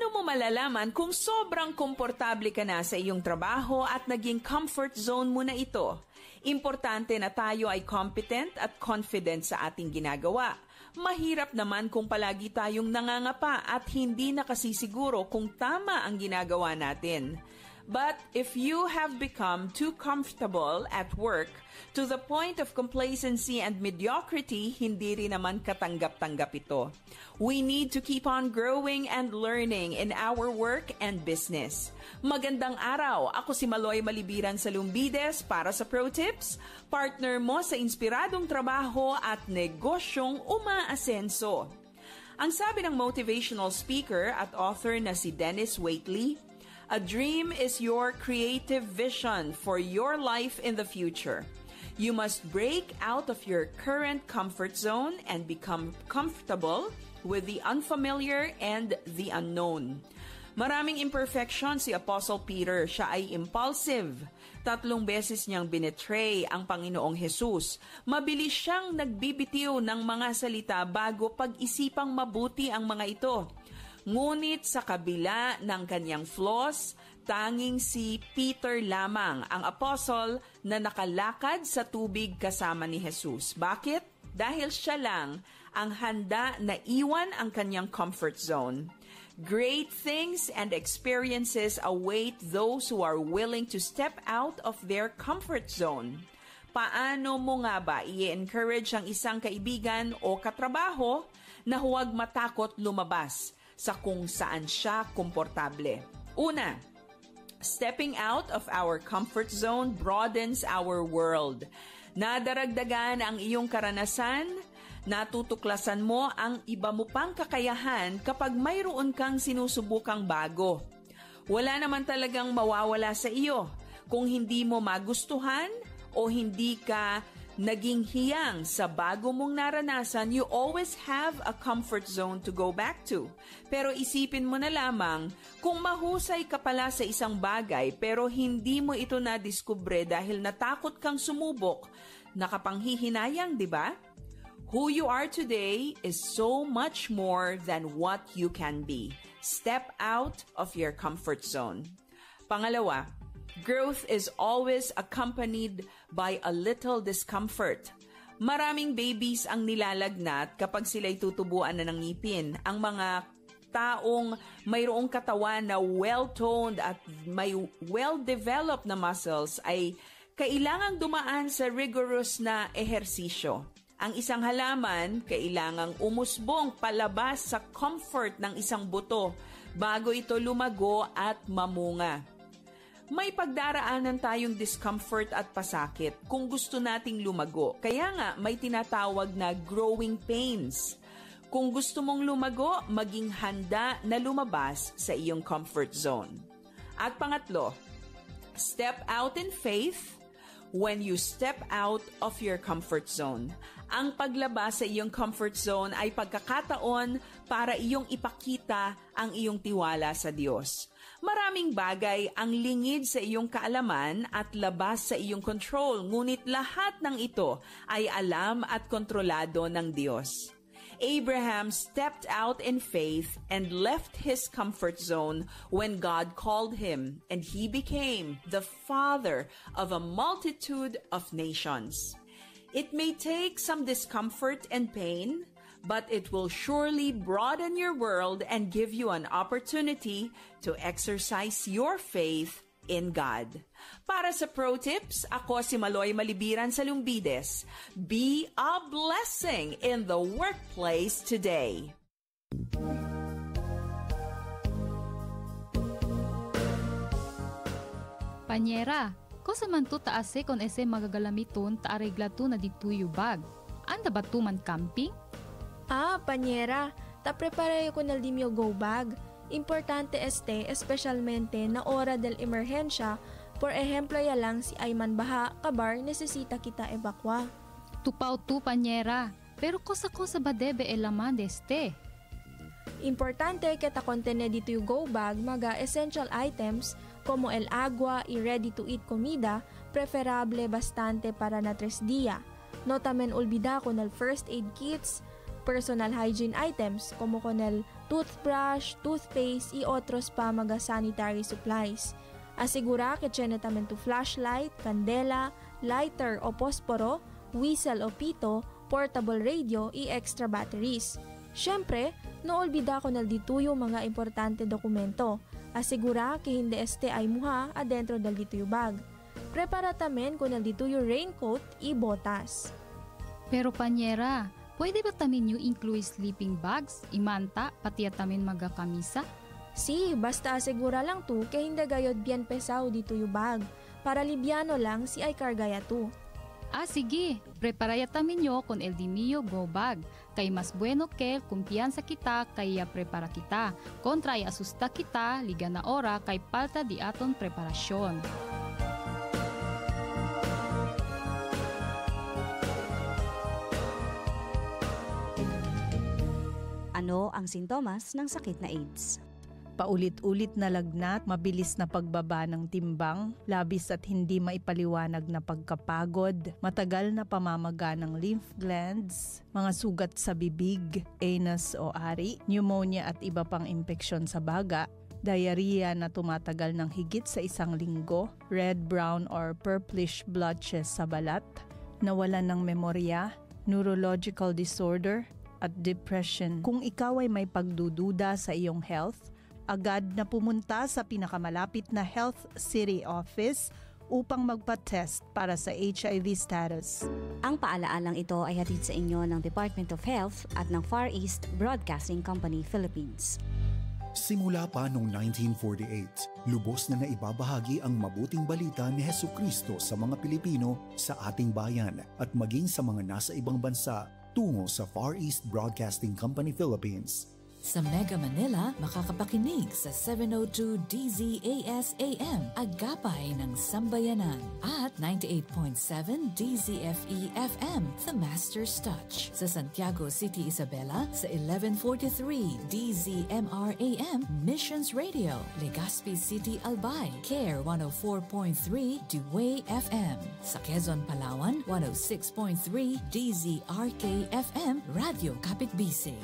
Paano mo malalaman kung sobrang komportable ka na sa iyong trabaho at naging comfort zone mo na ito? Importante na tayo ay competent at confident sa ating ginagawa. Mahirap naman kung palagi tayong nangangapa at hindi nakasisiguro kung tama ang ginagawa natin. But if you have become too comfortable at work to the point of complacency and mediocrity, hindi rin naman katanggap-tanggap ito. We need to keep on growing and learning in our work and business. Magandang araw! Ako si Maloy Malibiran sa Lumbides para sa Pro Tips, partner mo sa inspiradong trabaho at negosyong umaasenso. Ang sabi ng motivational speaker at author na si Dennis Waitley, a dream is your creative vision for your life in the future. You must break out of your current comfort zone and become comfortable with the unfamiliar and the unknown. Maraming imperfection si Apostle Peter. Siya ay impulsive. 3 beses niyang binetray ang Panginoong Jesus. Mabilis siyang nagbibitiw ng mga salita bago pag-isipang mabuti ang mga ito. Ngunit sa kabila ng kanyang flaws, tanging si Peter lamang ang apostle na nakalakad sa tubig kasama ni Jesus. Bakit? Dahil siya lang ang handa na iwan ang kanyang comfort zone. Great things and experiences await those who are willing to step out of their comfort zone. Paano mo nga ba i-encourage ang isang kaibigan o katrabaho na huwag matakot lumabas sa kung saan siya komportable? Una, stepping out of our comfort zone broadens our world. Nadaragdagan ang iyong karanasan, natutuklasan mo ang iba mo pang kakayahan kapag mayroon kang sinusubukang bago. Wala naman talagang mawawala sa iyo kung hindi mo magustuhan o hindi ka naging hiyang sa bago mong naranasan. You always have a comfort zone to go back to. Pero isipin mo na lamang, kung mahusay ka pala sa isang bagay pero hindi mo ito nadiskubre dahil natakot kang sumubok, nakapanghihinayang, di ba? Who you are today is so much more than what you can be. Step out of your comfort zone. Pangalawa, growth is always accompanied by a little discomfort. Maraming babies ang nilalagnat kapag sila'y tutubuan na ng ngipin. Ang mga taong mayroong katawan na well-toned at may well-developed na muscles ay kailangang dumaan sa rigorous na ehersisyo. Ang isang halaman, kailangang umusbong palabas sa comfort ng isang buto bago ito lumago at mamunga. May pagdaraanan tayong discomfort at pasakit kung gusto nating lumago. Kaya nga may tinatawag na growing pains. Kung gusto mong lumago, maging handa na lumabas sa iyong comfort zone. At pangatlo, step out in faith when you step out of your comfort zone. Ang paglabas sa iyong comfort zone ay pagkakataon para iyong ipakita ang iyong tiwala sa Diyos. Maraming bagay ang lingid sa iyong kaalaman at labas sa iyong control, ngunit lahat ng ito ay alam at kontrolado ng Diyos. Abraham stepped out in faith and left his comfort zone when God called him, and he became the father of a multitude of nations. It may take some discomfort and pain, but it will surely broaden your world and give you an opportunity to exercise your faith in God. Para sa Pro Tips, ako si Maloy Malibiran sa Lumbides. Be a blessing in the workplace today. Panyera, ko sa man to taase kon ese magagalamiton taaregla to na dituyo bag. Anda ba to man camping? Panyera, ta-prepare ko na dimyo go bag. Importante especialmente na ora del emerhensya, por ejemplo ya lang si Ayman Baha, kabar, nesesita kita evakwa. Tupaw tu, Panyera, pero kosa-kosa ba debe elaman deste? Importante kita kontene dito yung go bag, mga essential items, como el agua y ready-to-eat comida, preferable bastante para na 3 dia. No tamen olvida con el first aid kits, personal hygiene items, como con el toothbrush, toothpaste, y otros pa mga sanitary supplies. Asigura que tiene también tu flashlight, kandela, lighter o posporo, whistle o pito, portable radio, y extra batteries. Siyempre, no olvida ko na dito yung mga importante dokumento. Asigura que hindi este ay muha adentro del dito yung bag. Prepara tamen ko na dito yung raincoat y botas. Pero panyera, pwede ba tamin yung include sleeping bags, imanta, pati tamin magakamisa? Si, basta asigura lang tu kay hindi gayod bien pesaw dito yung bag. Para libyano lang si ay kargaya tu. Sige, preparaya tamin nyo con el Dimio Go Bag. Kay mas bueno kel kumpiyansa kita kaya prepara kita. Kontra ay asusta kita, liga na ora kay palta di aton preparasyon. Ano ang sintomas ng sakit na AIDS? Paulit-ulit na lagnat, mabilis na pagbaba ng timbang, labis at hindi maipaliwanag na pagkapagod, matagal na pamamaga ng lymph glands, mga sugat sa bibig, anus o ari, pneumonia at iba pang impeksyon sa baga, diarrhea na tumatagal ng higit sa 1 linggo, red, brown or purplish blotches sa balat, nawalan ng memorya, neurological disorder, at depression. Kung ikaw ay may pagdududa sa iyong health, agad na pumunta sa pinakamalapit na Health City Office upang magpa-test para sa HIV status. Ang paalaalang ito ay hatid sa inyo ng Department of Health at ng Far East Broadcasting Company Philippines. Simula pa noong 1948, lubos na naibabahagi ang mabuting balita ni Hesukristo sa mga Pilipino sa ating bayan at maging sa mga nasa ibang bansa tungo sa Far East Broadcasting Company Philippines. Sa Mega Manila, makakapakinig sa 702 DZAS-AM, Agapay ng Sambayanan, at 98.7 DZFE-FM, The Master's Touch. Sa Santiago City, Isabela, sa 1143 DZMR-AM, Missions Radio, Legazpi City, Albay, CARE 104.3 Dewey FM. Sa Quezon, Palawan, 106.3 DZRK-FM, Radio Kapitbisig.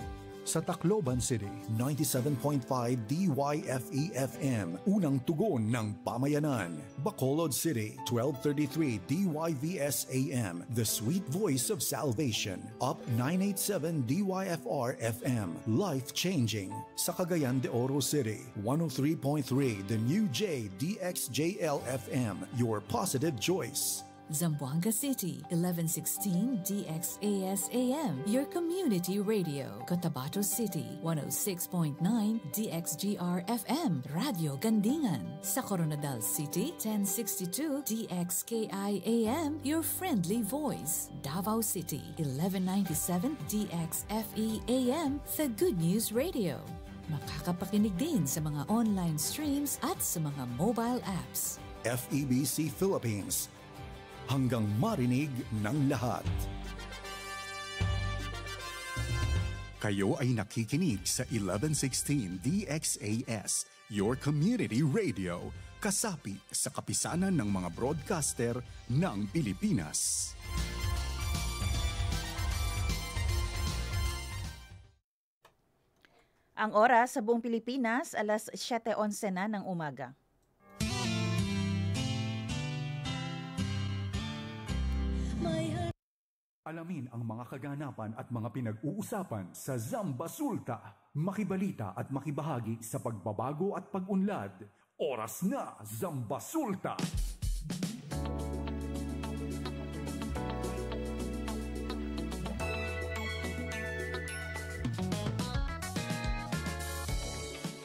Sa Tacloban City, 97.5 DYFE-FM, unang tugon ng pamayanan. Bacolod City, 1233 DYVS-AM, the sweet voice of salvation. Up 987 DYFR-FM, life-changing. Sa Cagayan de Oro City, 103.3 The New J DXJL-FM, your positive choice. Zamboanga City, 1116 DXAS-AM, your community radio. Cotabato City, 106.9 DXGR-FM, Radio Gandingan. Sa Coronadal City, 1062 DXKI-AM, your friendly voice. Davao City, 1197 DXFE-AM, the Good News Radio. Makakapakinig din sa mga online streams at sa mga mobile apps. FEBC Philippines, hanggang marinig ng lahat. Kayo ay nakikinig sa 1116 DXAS, your community radio, kasapi sa kapisanan ng mga broadcaster ng Pilipinas. Ang oras sa buong Pilipinas, alas 7:11 na ng umaga. Alamin ang mga kaganapan at mga pinag-uusapan sa Zambasulta. Makibalita at makibahagi sa pagbabago at pag-unlad. Oras na, Zambasulta!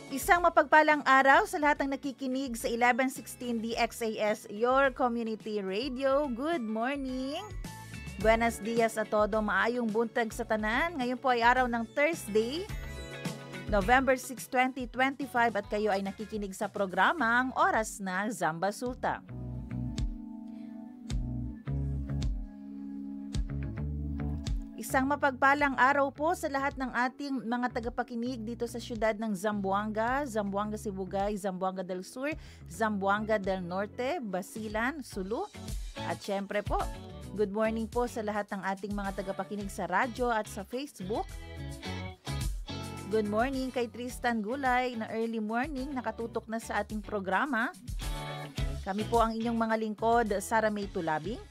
Isang mapagpalang araw sa lahat ng nakikinig sa 1116 DXAS, your community radio. Good morning! Buenos dias a todo, maayong buntag sa tanan. Ngayon po ay araw ng Thursday, November 6, 2025 at kayo ay nakikinig sa programang Oras na Zambasulta. Isang mapagpalang araw po sa lahat ng ating mga tagapakinig dito sa siyudad ng Zamboanga, Zamboanga Sibugay, Zamboanga del Sur, Zamboanga del Norte, Basilan, Sulu. At syempre po, good morning po sa lahat ng ating mga tagapakinig sa radyo at sa Facebook. Good morning kay Tristan Gulay na early morning nakatutok na sa ating programa. Kami po ang inyong mga lingkod, Sara May Tulabing.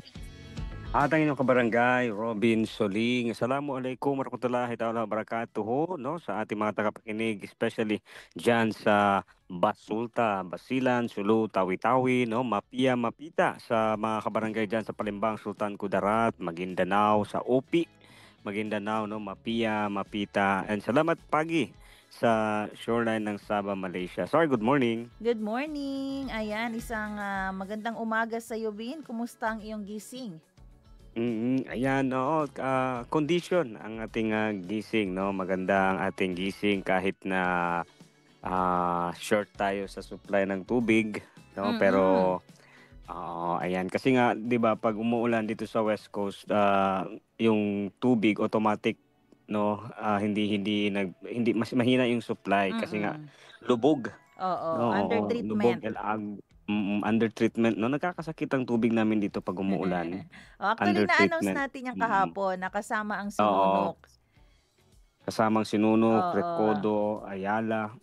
At ang inyong kabarangay, Robin Soling. Assalamualaikum warahmatullahi ta'ala wabarakatuh, no? Sa ating mga tagapakinig, especially dyan sa Basulta, Basilan, Sulu, Tawi-Tawi, no? Mapia, Mapita, sa mga kabarangay dyan sa Palimbang, Sultan Kudarat, Maguindanao, sa Opi, Maguindanao, no? Mapia, Mapita. And salamat pagi sa shoreline ng Sabah, Malaysia. Sorry, good morning. Good morning. Ayan, isang magandang umaga sa iyo, Bin. Kumusta ang iyong gising? Ayan, no, condition ang ating gising, no. Maganda ang ating gising kahit na short tayo sa supply ng tubig, no. Pero ayan, kasi nga 'di ba pag umuulan dito sa West Coast, yung tubig automatic, no, hindi mas mahina yung supply kasi nga lubog. Oo, No, under lubog, treatment. under treatment, no. Nagkakasakit ang tubig namin dito pag umuulan. Actually, Under na-announce treatment. natin yung kahapon na kasama ang Oo. sinunok. Kasamang Sinunok, Oo. Recodo, Ayala.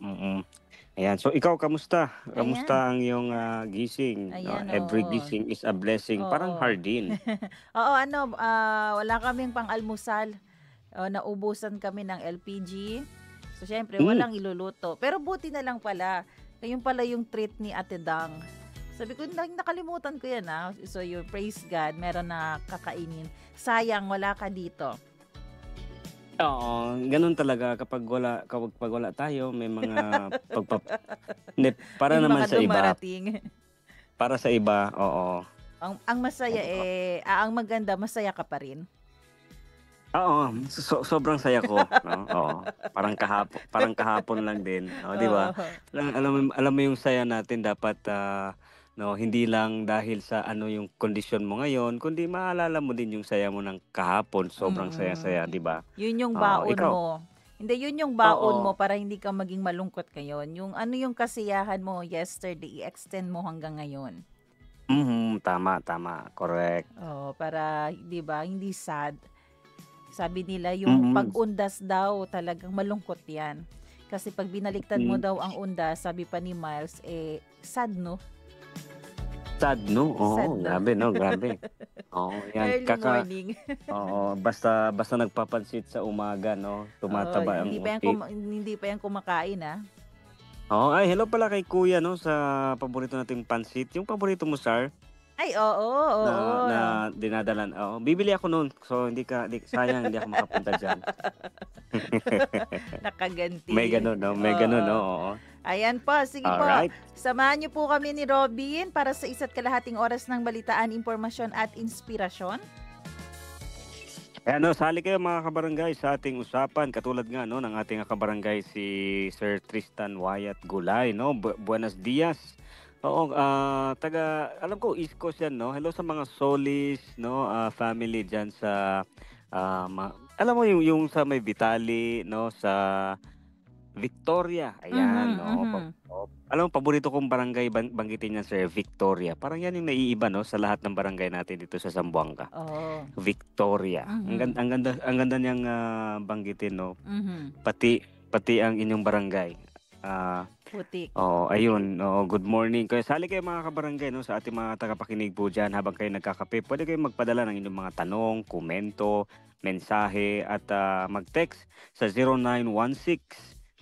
Ayan. So ikaw, kamusta? Kamusta ang iyong gising? No? Ayan, Every oo. gising is a blessing. Parang Oo. hardin. Oo, wala kaming pang-almusal. Naubusan kami ng LPG. So, syempre, walang iluluto. Pero buti na lang pala. Yung pala yung treat ni Ate Dang. Sabi ko, nakalimutan ko yan So, you praise God, meron na kakainin. Sayang, wala ka dito. Oo, ganun talaga kapag wala tayo, may mga para Yung naman mga sa iba. dumarating. Para sa iba, oo. Ang masaya ang maganda, masaya ka pa rin. Oo, sobrang saya ko, no? Oo. Parang kahapon lang din, di ba? Alam mo yung saya natin dapat no, hindi lang dahil sa yung kondisyon mo ngayon, kundi maalala mo din yung saya mo ng kahapon. Sobrang saya-saya, di ba? Yun yung Oo, baon ikaw? mo. Hindi, yun yung baon Oo. mo para hindi ka maging malungkot ngayon. Yung yung kasiyahan mo yesterday, i-extend mo hanggang ngayon. Tama, correct. Para, di ba, hindi sad. Sabi nila, yung pag-undas daw, talagang malungkot yan. Kasi pag binaliktad mo daw ang undas, sabi pa ni Miles, sad, no? Sad, no? Oo, Sad, no? grabe, no? Grabe. Oo, yan. Early morning. Oo, basta nagpapansit sa umaga, no? Tumataba ang Hindi pa yan kumakain, Oo, ay, hello pala kay Kuya, no? Sa paborito nating pansit. Yung paborito mo, Sar? Ay, oo. Na dinadalan. Oo, bibili ako noon. So, sayang, hindi ako makapunta dyan. Nakaganti. May ganun, no? May ganun, no? Oo. Ayan po, sige Alright. po. Samahan niyo po kami ni Robin para sa isa't kalahating oras ng balitaan, impormasyon at inspirasyon. Ayan, no, sali kayo mga kabarangay sa ating usapan. Katulad nga, no, ng ating kabarangay si Sir Tristan Wyatt Gulay, no? Buenos dias. Oo, alam ko East Coast yan, no? Hello sa mga Solis, no, family dyan sa alam mo yung sa may Vitali, no, sa Victoria. Ayan, no. Alam mo, paborito kong barangay banggitin niya, Sir, Victoria. Parang yan yung naiiba, no, sa lahat ng barangay natin dito sa Zamboanga. Victoria. Ang ganda niyang banggitin, no. Pati ang inyong barangay. Putik. Ayun. Good morning. Kaya sali kayo mga kabarangay, no, sa ating mga tagapakinig po dyan habang kayo nagkakape. Pwede kayong magpadala ng inyong mga tanong, komento, mensahe at mag-text sa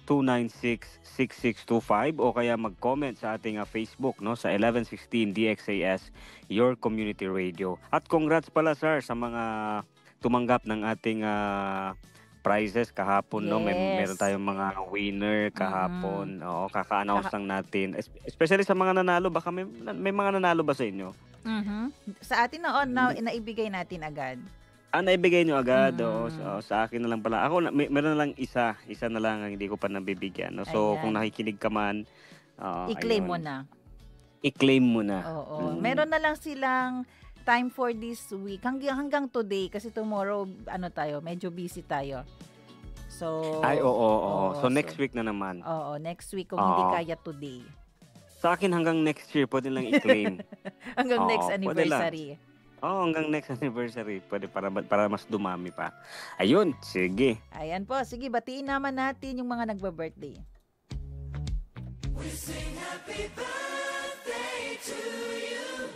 0916-296-6625 o kaya mag-comment sa ating Facebook, no, sa 1116 DXAS, Your Community Radio. At congrats pala, sir, sa mga tumanggap ng ating prizes kahapon, no? Meron tayong mga winner kahapon. Oo, kaka-announce lang natin. Especially sa mga nanalo, baka may mga nanalo ba sa inyo? Sa atin naibigay natin agad. Naibigay nyo agad. Sa akin na lang pala. Ako, meron na lang isa na lang ang hindi ko pa nabibigyan. No? So, kung nakikinig ka man, i-claim mo na. I-claim mo na. Oo. Meron na lang silang time for this week hanggang today kasi tomorrow medyo busy tayo. So So next week na naman. Next week kung hindi kaya today. Sa akin hanggang next year pwede lang i-claim. Hanggang next anniversary. Hanggang next anniversary. Pwede para mas dumami pa. Ayun, sige. Ayan po, sige, batiin naman natin yung mga nagba-birthday. We sing happy birthday to you,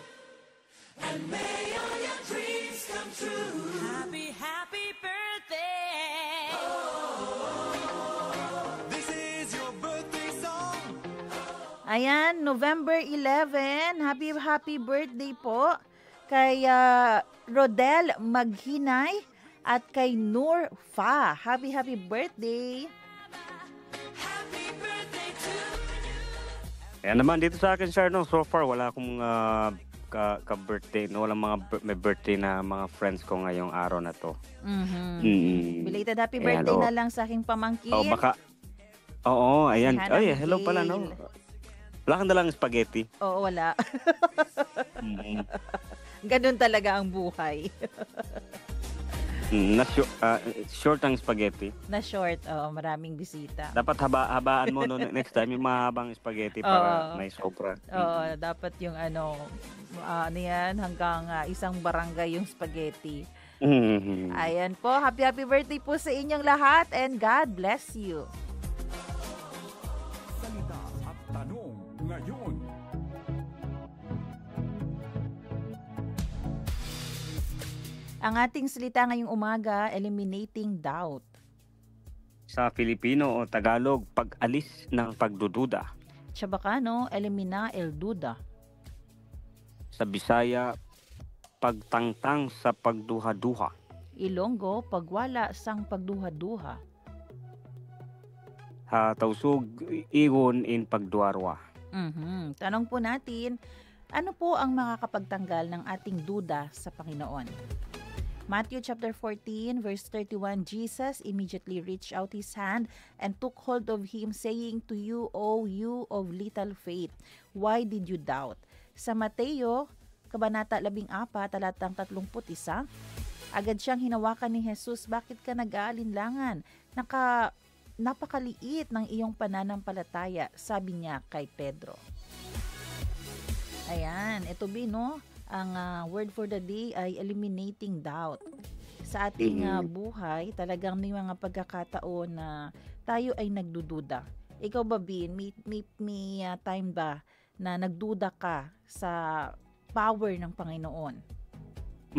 and may all your dreams come true. Happy, happy birthday. This is your birthday song. Ayan, November 11, happy birthday po kay Rodel Maghinay at kay Noor Fa. Happy birthday. Happy birthday to you. Ayan naman, dito sa akin, sir, no, so far, wala akong ka-birthday. No? Walang may birthday na mga friends ko ngayong araw na to. Belated happy birthday na lang sa aking pamangkin. Oo, ayan. Ay, hello pala, no? Wala kang dalang spaghetti. Oo, wala. Ganun talaga ang buhay. Short ang spaghetti. Na short, maraming bisita. Dapat habaan mo no, next time yung mahabang spaghetti para may sobra. Oo, dapat yung ano yan, hanggang isang barangay yung spaghetti. Ayan po, happy birthday po sa inyong lahat and God bless you. Salita at tanong ngayon. Ang ating salita ngayong umaga, eliminating doubt. Sa Filipino o Tagalog, pag-alis ng pagdududa. Chabacano, elimina el duda. Sa Bisaya, pagtangtang sa pagduha-duha. Ilonggo, pagwala sang pagduha-duha. Tausug, igon in pagduarwa. Tanong po natin, ano po ang makakapagtanggal ng ating duda sa Panginoon? Matthew chapter 14 verse 31, Jesus immediately reached out his hand and took hold of him, saying to you, O you of little faith, why did you doubt? Sa Mateo, Kabanata 14, talatang 31, agad siyang hinawakan ni Jesus, bakit ka nag-aalinlangan? Napakaliit ng iyong pananampalataya, sabi niya kay Pedro. Ayan, ito no? Ang word for the day ay eliminating doubt. Sa ating buhay, talagang may mga pagkakataon na tayo ay nagdududa. Ikaw ba, Bin, may time ba na nagduda ka sa power ng Panginoon?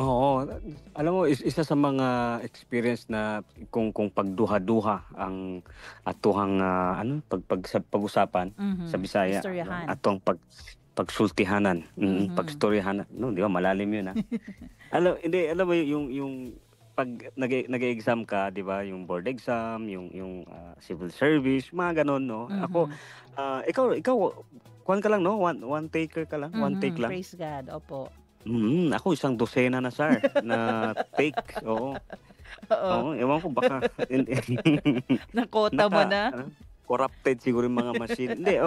Oo, alam mo, isa sa mga experience na kung pagduha-duha ang atuhang pag-usapan sa Bisaya, atong pagsultihanan, pagstoryahanan. No, di ba malalim 'yun, ha. alam mo yung pag nag-exam ka, di ba, yung board exam, yung civil service, mga ganon, no. Ako ikaw kuan ka lang, no, one taker ka lang, one take lang. Praise God. Opo. Ako isang dosena na, sir, na take. Oo, ewan ko baka nakota mo na. Corrupted siguro yung mga machine. Hindi,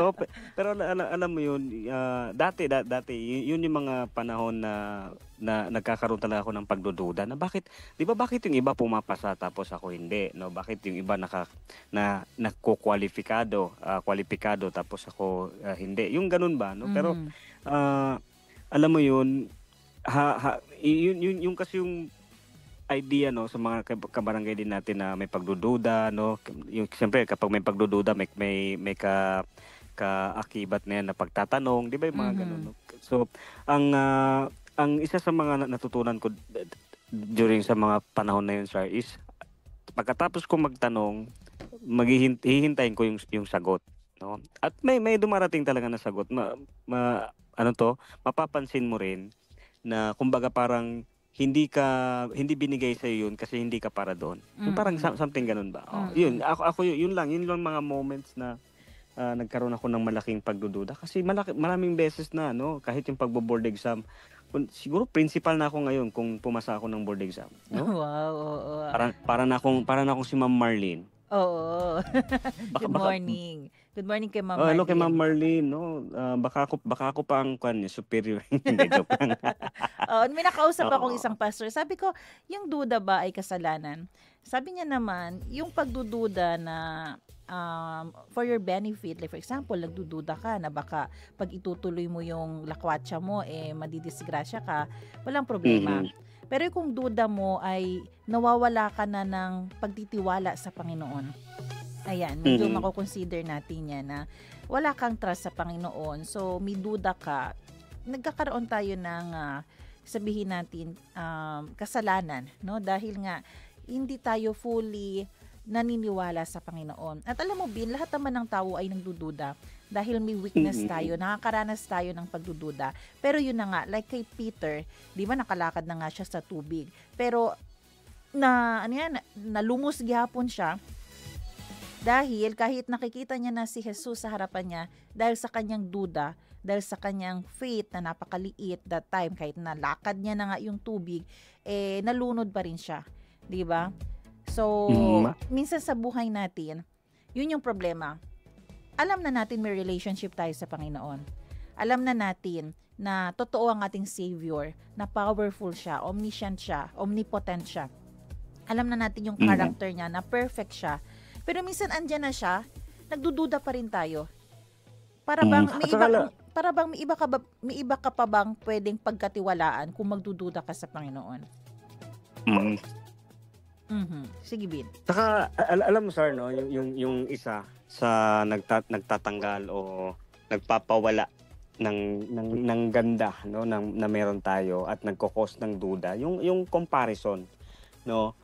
pero alam mo yun, dati yun yung mga panahon na nagkakaroon talaga ako ng pagdududa na bakit yung iba pumapasa tapos ako hindi, no? Bakit yung iba kwalipikado tapos ako hindi. Yung ganun ba, no? Pero alam mo yun, yung kasi yung idea, no, sa mga kabarangay din natin na may pagdududa, no, yung siyempre kapag may pagdududa may kaakibat na yan na pagtatanong, di ba, yung mga ganun, no? So ang isa sa mga natutunan ko during sa mga panahon na yun, sir, is pagkatapos ko magtanong, hihintayin ko yung sagot, no, at may dumarating talaga na sagot, mapapansin mo rin na kumbaga parang hindi binigay sa yun kasi hindi ka para doon. Parang something ganun ba? Yun, ako yun lang mga moments na nagkaroon ako ng malaking pagdududa kasi maraming beses na, no, kahit yung pagbo-board exam, siguro principal na ako ngayon kung pumasa ako ng board exam, no? Wow, oo. Para na akong si Ma'am Marlene. Oo. Good morning. Good morning kay Ma'am Marlene. Hello kay Ma'am Marlene, no. Baka ako pa ang superior. Hindi, joke lang. May nakausap akong isang pastor. Sabi ko, yung duda ba ay kasalanan? Sabi niya naman, yung pagdududa na for your benefit. Like for example, nagdududa ka na baka pag itutuloy mo yung lakwatsa mo, madidisgrasya ka, walang problema. Pero kung duda mo ay nawawala ka na ng pagtitiwala sa Panginoon, ayan, medyo mako-consider natin yan na wala kang trust sa Panginoon. So, may duda ka, nagkakaroon tayo ng sabihin natin kasalanan, no? Dahil nga hindi tayo fully naniniwala sa Panginoon. At alam mo, Bin, lahat naman ng tao ay nagdududa dahil may weakness tayo, nakakaranas tayo ng pagdududa. Pero yun na nga, like kay Peter, di ba nakalakad na nga siya sa tubig. Pero nalungos gihapon siya dahil kahit nakikita niya na si Jesus sa harapan niya, dahil sa kanyang duda, dahil sa kanyang faith na napakaliit that time, kahit nalakad niya na nga yung tubig, nalunod pa rin siya. Di ba? So, minsan sa buhay natin, yun yung problema. Alam na natin may relationship tayo sa Panginoon. Alam na natin na totoo ang ating Savior, na powerful siya, omniscient siya, omnipotent siya. Alam na natin yung character niya, na perfect siya. Pero minsan andyan na siya, nagdududa pa rin tayo. Para bang may iba ka pa bang pwedeng pagkatiwalaan kung magdududa ka sa Panginoon? Sige, Bin. Saka alam mo sir, no, yung isa sa nagtatanggal o nagpapawala ng ganda, no, na meron tayo at nagko-cause ng duda, yung comparison, no.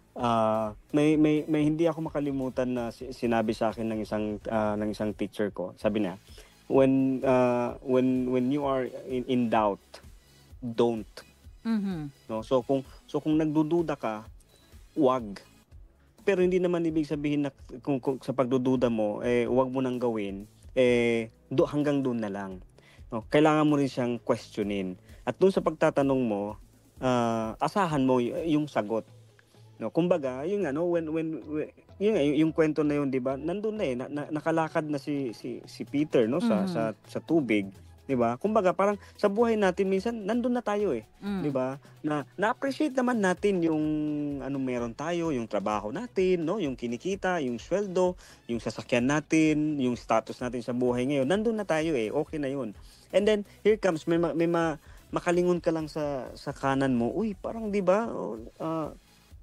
May hindi ako makalimutan na sinabi sa akin ng isang teacher ko. Sabi niya, when you are in doubt, don't. No, so kung nagdududa ka, wag. Pero hindi naman ibig sabihin na kung sa pagdududa mo, wag mo nang gawin, hanggang doon na lang. No, kailangan mo rin siyang questionin. At doon sa pagtatanong mo, asahan mo yung sagot. No, kumbaga, yung yung kwento na yun, 'di ba? Nandun na nakalakad na si Peter, no, sa tubig, 'di ba? Kumbaga, parang sa buhay natin minsan nandun na tayo 'di ba? Na-appreciate naman natin yung meron tayo, yung trabaho natin, no, yung kinikita, yung sweldo, yung sasakyan natin, yung status natin sa buhay ngayon. Nandun na tayo okay na 'yun. And then here comes may makalingon ka lang sa kanan mo. Uy, parang 'di ba?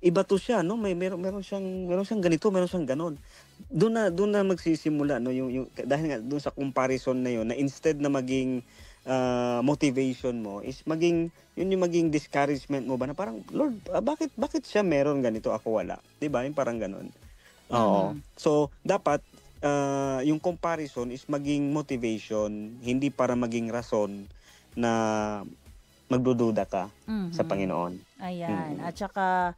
Iba to siya, no? Meron siyang ganito, meron siyang ganon. Doon na magsisimula, no, yung dahil nga doon sa comparison na yun, na instead na maging motivation mo is maging discouragement mo ba na parang, Lord, bakit siya meron ganito, ako wala, 'di ba? Yung parang ganon. Oo. So dapat yung comparison is maging motivation, hindi para maging rason na magdududa ka sa Panginoon. Ayan. At saka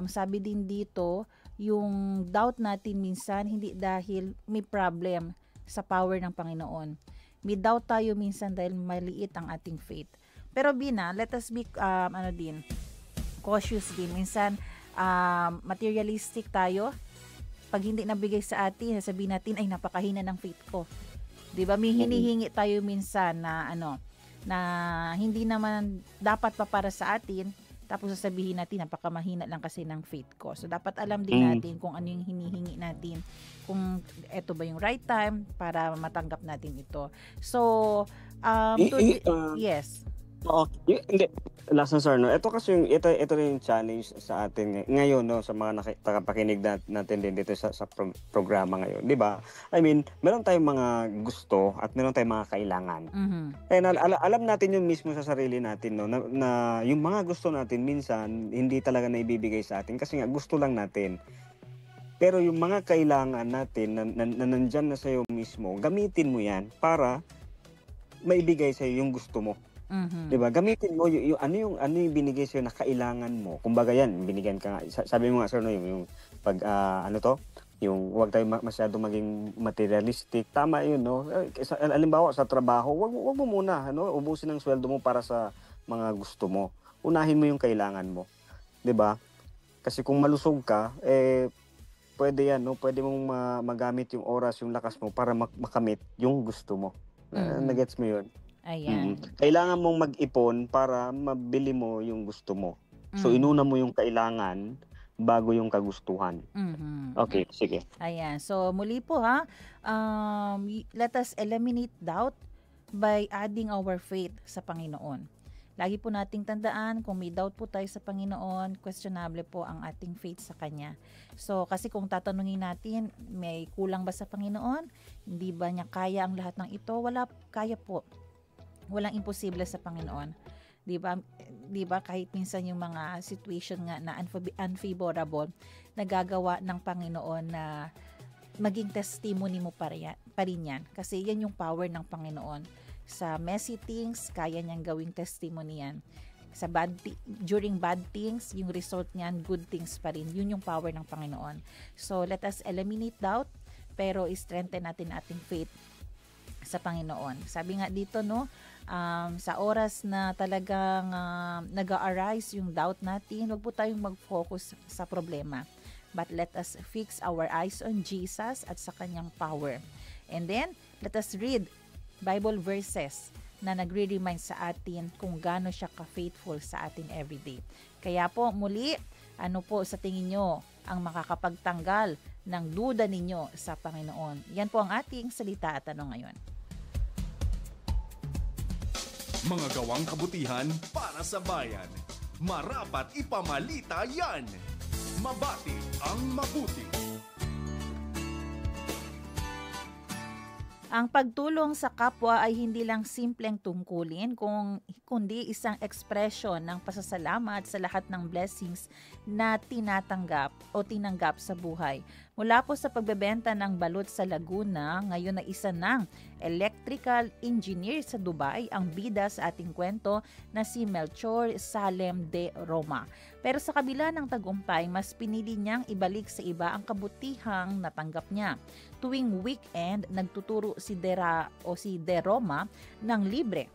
sabi din dito, yung doubt natin minsan hindi dahil may problem sa power ng Panginoon. May doubt tayo minsan dahil maliit ang ating faith. Pero Bina, let us be cautious din. Minsan materialistic tayo. Pag hindi nabigay sa atin, sabihin natin ay napakahina ng faith ko. 'Di ba? May hinihingi tayo minsan na na hindi naman dapat pa para sa atin. Tapos sasabihin natin, napakamahina lang kasi ng faith ko. So, dapat alam din natin kung ano yung hinihingi natin. Kung eto ba yung right time para matanggap natin ito. So, yes. Oo. Hindi. Last na sir, no? Ito kasi ito rin yung challenge sa atin ngayon, no? Sa mga nakapakinig natin din dito sa programa ngayon. Di ba? I mean, meron tayong mga gusto at meron tayong mga kailangan. And alam natin yung mismo sa sarili natin, no? Na yung mga gusto natin minsan hindi talaga naibibigay sa atin kasi nga gusto lang natin. Pero yung mga kailangan natin na nandyan na sa'yo mismo, gamitin mo yan para maibigay sa'yo yung gusto mo. 'Di ba? Gamitin mo yung ano yung binigay sa'yo na kailangan mo. Kumbaga yan, binigyan ka nga. Sabi mo nga sir, no, yung pag yung huwag tayo masyado maging materialistic. Tama yun, no? Halimbawa sa trabaho, wag mo muna, ubusin ang sweldo mo para sa mga gusto mo. Unahin mo yung kailangan mo. 'Di ba? Kasi kung malusog ka, pwede yan, no? Pwede mong magamit yung oras, yung lakas mo para makamit yung gusto mo. Nagets mo yun? Ayan. Kailangan mong mag-ipon para mabili mo yung gusto mo. So inuna mo yung kailangan bago yung kagustuhan. Mhm. Okay, sige. Ayan. So, muli po ha, let us eliminate doubt by adding our faith sa Panginoon. Lagi po nating tandaan, kung may doubt po tayo sa Panginoon, questionable po ang ating faith sa Kanya. So, kasi kung tatanungin natin, may kulang ba sa Panginoon? Hindi ba niya kaya ang lahat ng ito? Wala, kaya po. Walang imposible sa Panginoon. 'Di ba kahit minsan yung mga situation nga na unfavorable, nagagawa ng Panginoon na maging testimony mo pa rin yan. Kasi yan yung power ng Panginoon. Sa messy things, kaya niyang gawing testimony yan. During bad things, yung result niyan, good things pa rin. Yun yung power ng Panginoon. So, let us eliminate doubt, pero strengthen natin ating faith sa Panginoon. Sabi nga dito, no, sa oras na talagang nag-arise yung doubt natin, huwag po tayong mag-focus sa problema. But let us fix our eyes on Jesus at sa Kanyang power. And then, let us read Bible verses na nagre-remind sa atin kung gaano siya ka-faithful sa atin everyday. Kaya po, muli, ano po sa tingin nyo ang makakapagtanggal ng duda ninyo sa Panginoon? Yan po ang ating salita at tanong ngayon. Mga gawang kabutihan para sa bayan. Marapat ipamalita yan. Mabati ang mabuti. Ang pagtulong sa kapwa ay hindi lang simpleng tungkulin, kundi isang ekspresyon ng pasasalamat sa lahat ng blessings na tinanggap sa buhay. Mula po sa pagbebenta ng balut sa Laguna, ngayon na isa ng electrical engineer sa Dubai ang bida sa ating kwento na si Melchor Salem de Roma. Pero sa kabila ng tagumpay, mas pinili niyang ibalik sa iba ang kabutihang natanggap niya. Tuwing weekend, nagtuturo si De Roma ng libre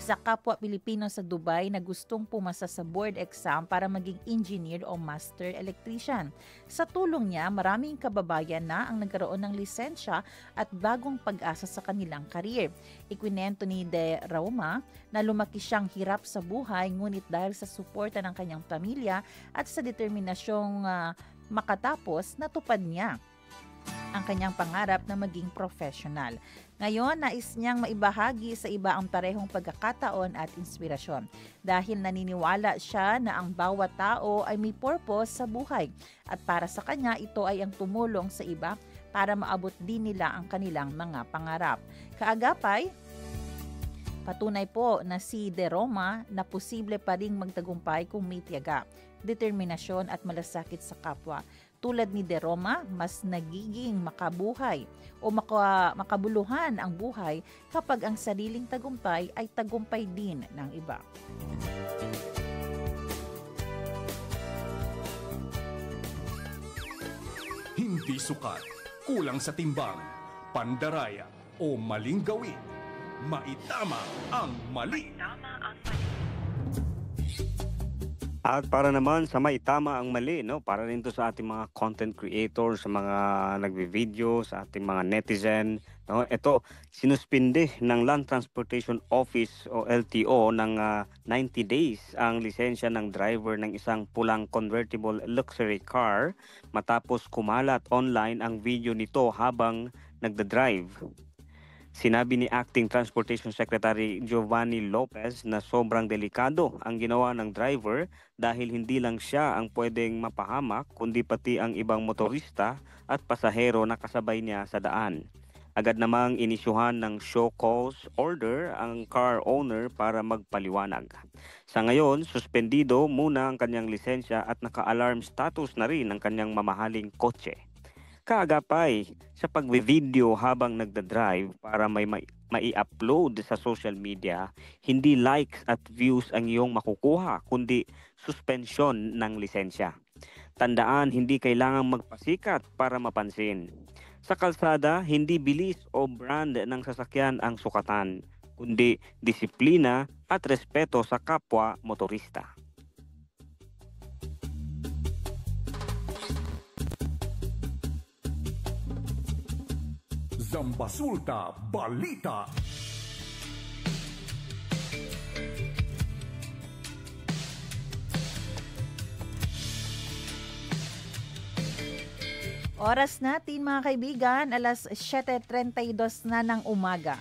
sa kapwa Pilipino sa Dubai na gustong pumasa sa board exam para maging engineer o master electrician. Sa tulong niya, maraming kababayan na ang nagkaroon ng lisensya at bagong pag-asa sa kanilang karir. Ikwinento ni De Roma na lumaki siyang hirap sa buhay, ngunit dahil sa suporta ng kanyang pamilya at sa determinasyong makatapos, natupad niya ang kanyang pangarap na maging professional. Ngayon, nais niyang maibahagi sa iba ang parehong pagkakataon at inspirasyon dahil naniniwala siya na ang bawat tao ay may purpose sa buhay at para sa kanya ito ay ang tumulong sa iba para maabot din nila ang kanilang mga pangarap. Kaagapay, patunay po na si De Roma na posible pa ring magtagumpay kung may tiyaga, determinasyon at malasakit sa kapwa. Tulad ni De Roma, mas nagiging makabuhay o makabuluhan ang buhay kapag ang sariling tagumpay ay tagumpay din ng iba. Hindi sukat, kulang sa timbang, pandaraya o maling gawin. Maitama ang mali. At para naman sa maitama ang mali, no? Para rin to sa ating mga content creators, sa mga nagvi-video, sa ating mga netizen, no? Ito, sinuspinde ng Land Transportation Office o LTO ng 90 days ang lisensya ng driver ng isang pulang convertible luxury car matapos kumalat online ang video nito habang nagda-drive. Sinabi ni Acting Transportation Secretary Giovanni Lopez na sobrang delikado ang ginawa ng driver dahil hindi lang siya ang pwedeng mapahamak kundi pati ang ibang motorista at pasahero na kasabay niya sa daan. Agad namang inisyuhan ng show cause order ang car owner para magpaliwanag. Sa ngayon, suspendido muna ang kanyang lisensya at naka-alarm status na rin ang kanyang mamahaling kotse. Kaagapay sa pagvi-video habang nagda-drive para mai-upload sa social media, hindi likes at views ang iyong makukuha kundi suspension ng lisensya. Tandaan, hindi kailangang magpasikat para mapansin. Sa kalsada, hindi bilis o brand ng sasakyan ang sukatan, kundi disiplina at respeto sa kapwa motorista. Zambasulta Balita. Oras natin mga kaibigan, alas 7:32 na ng umaga.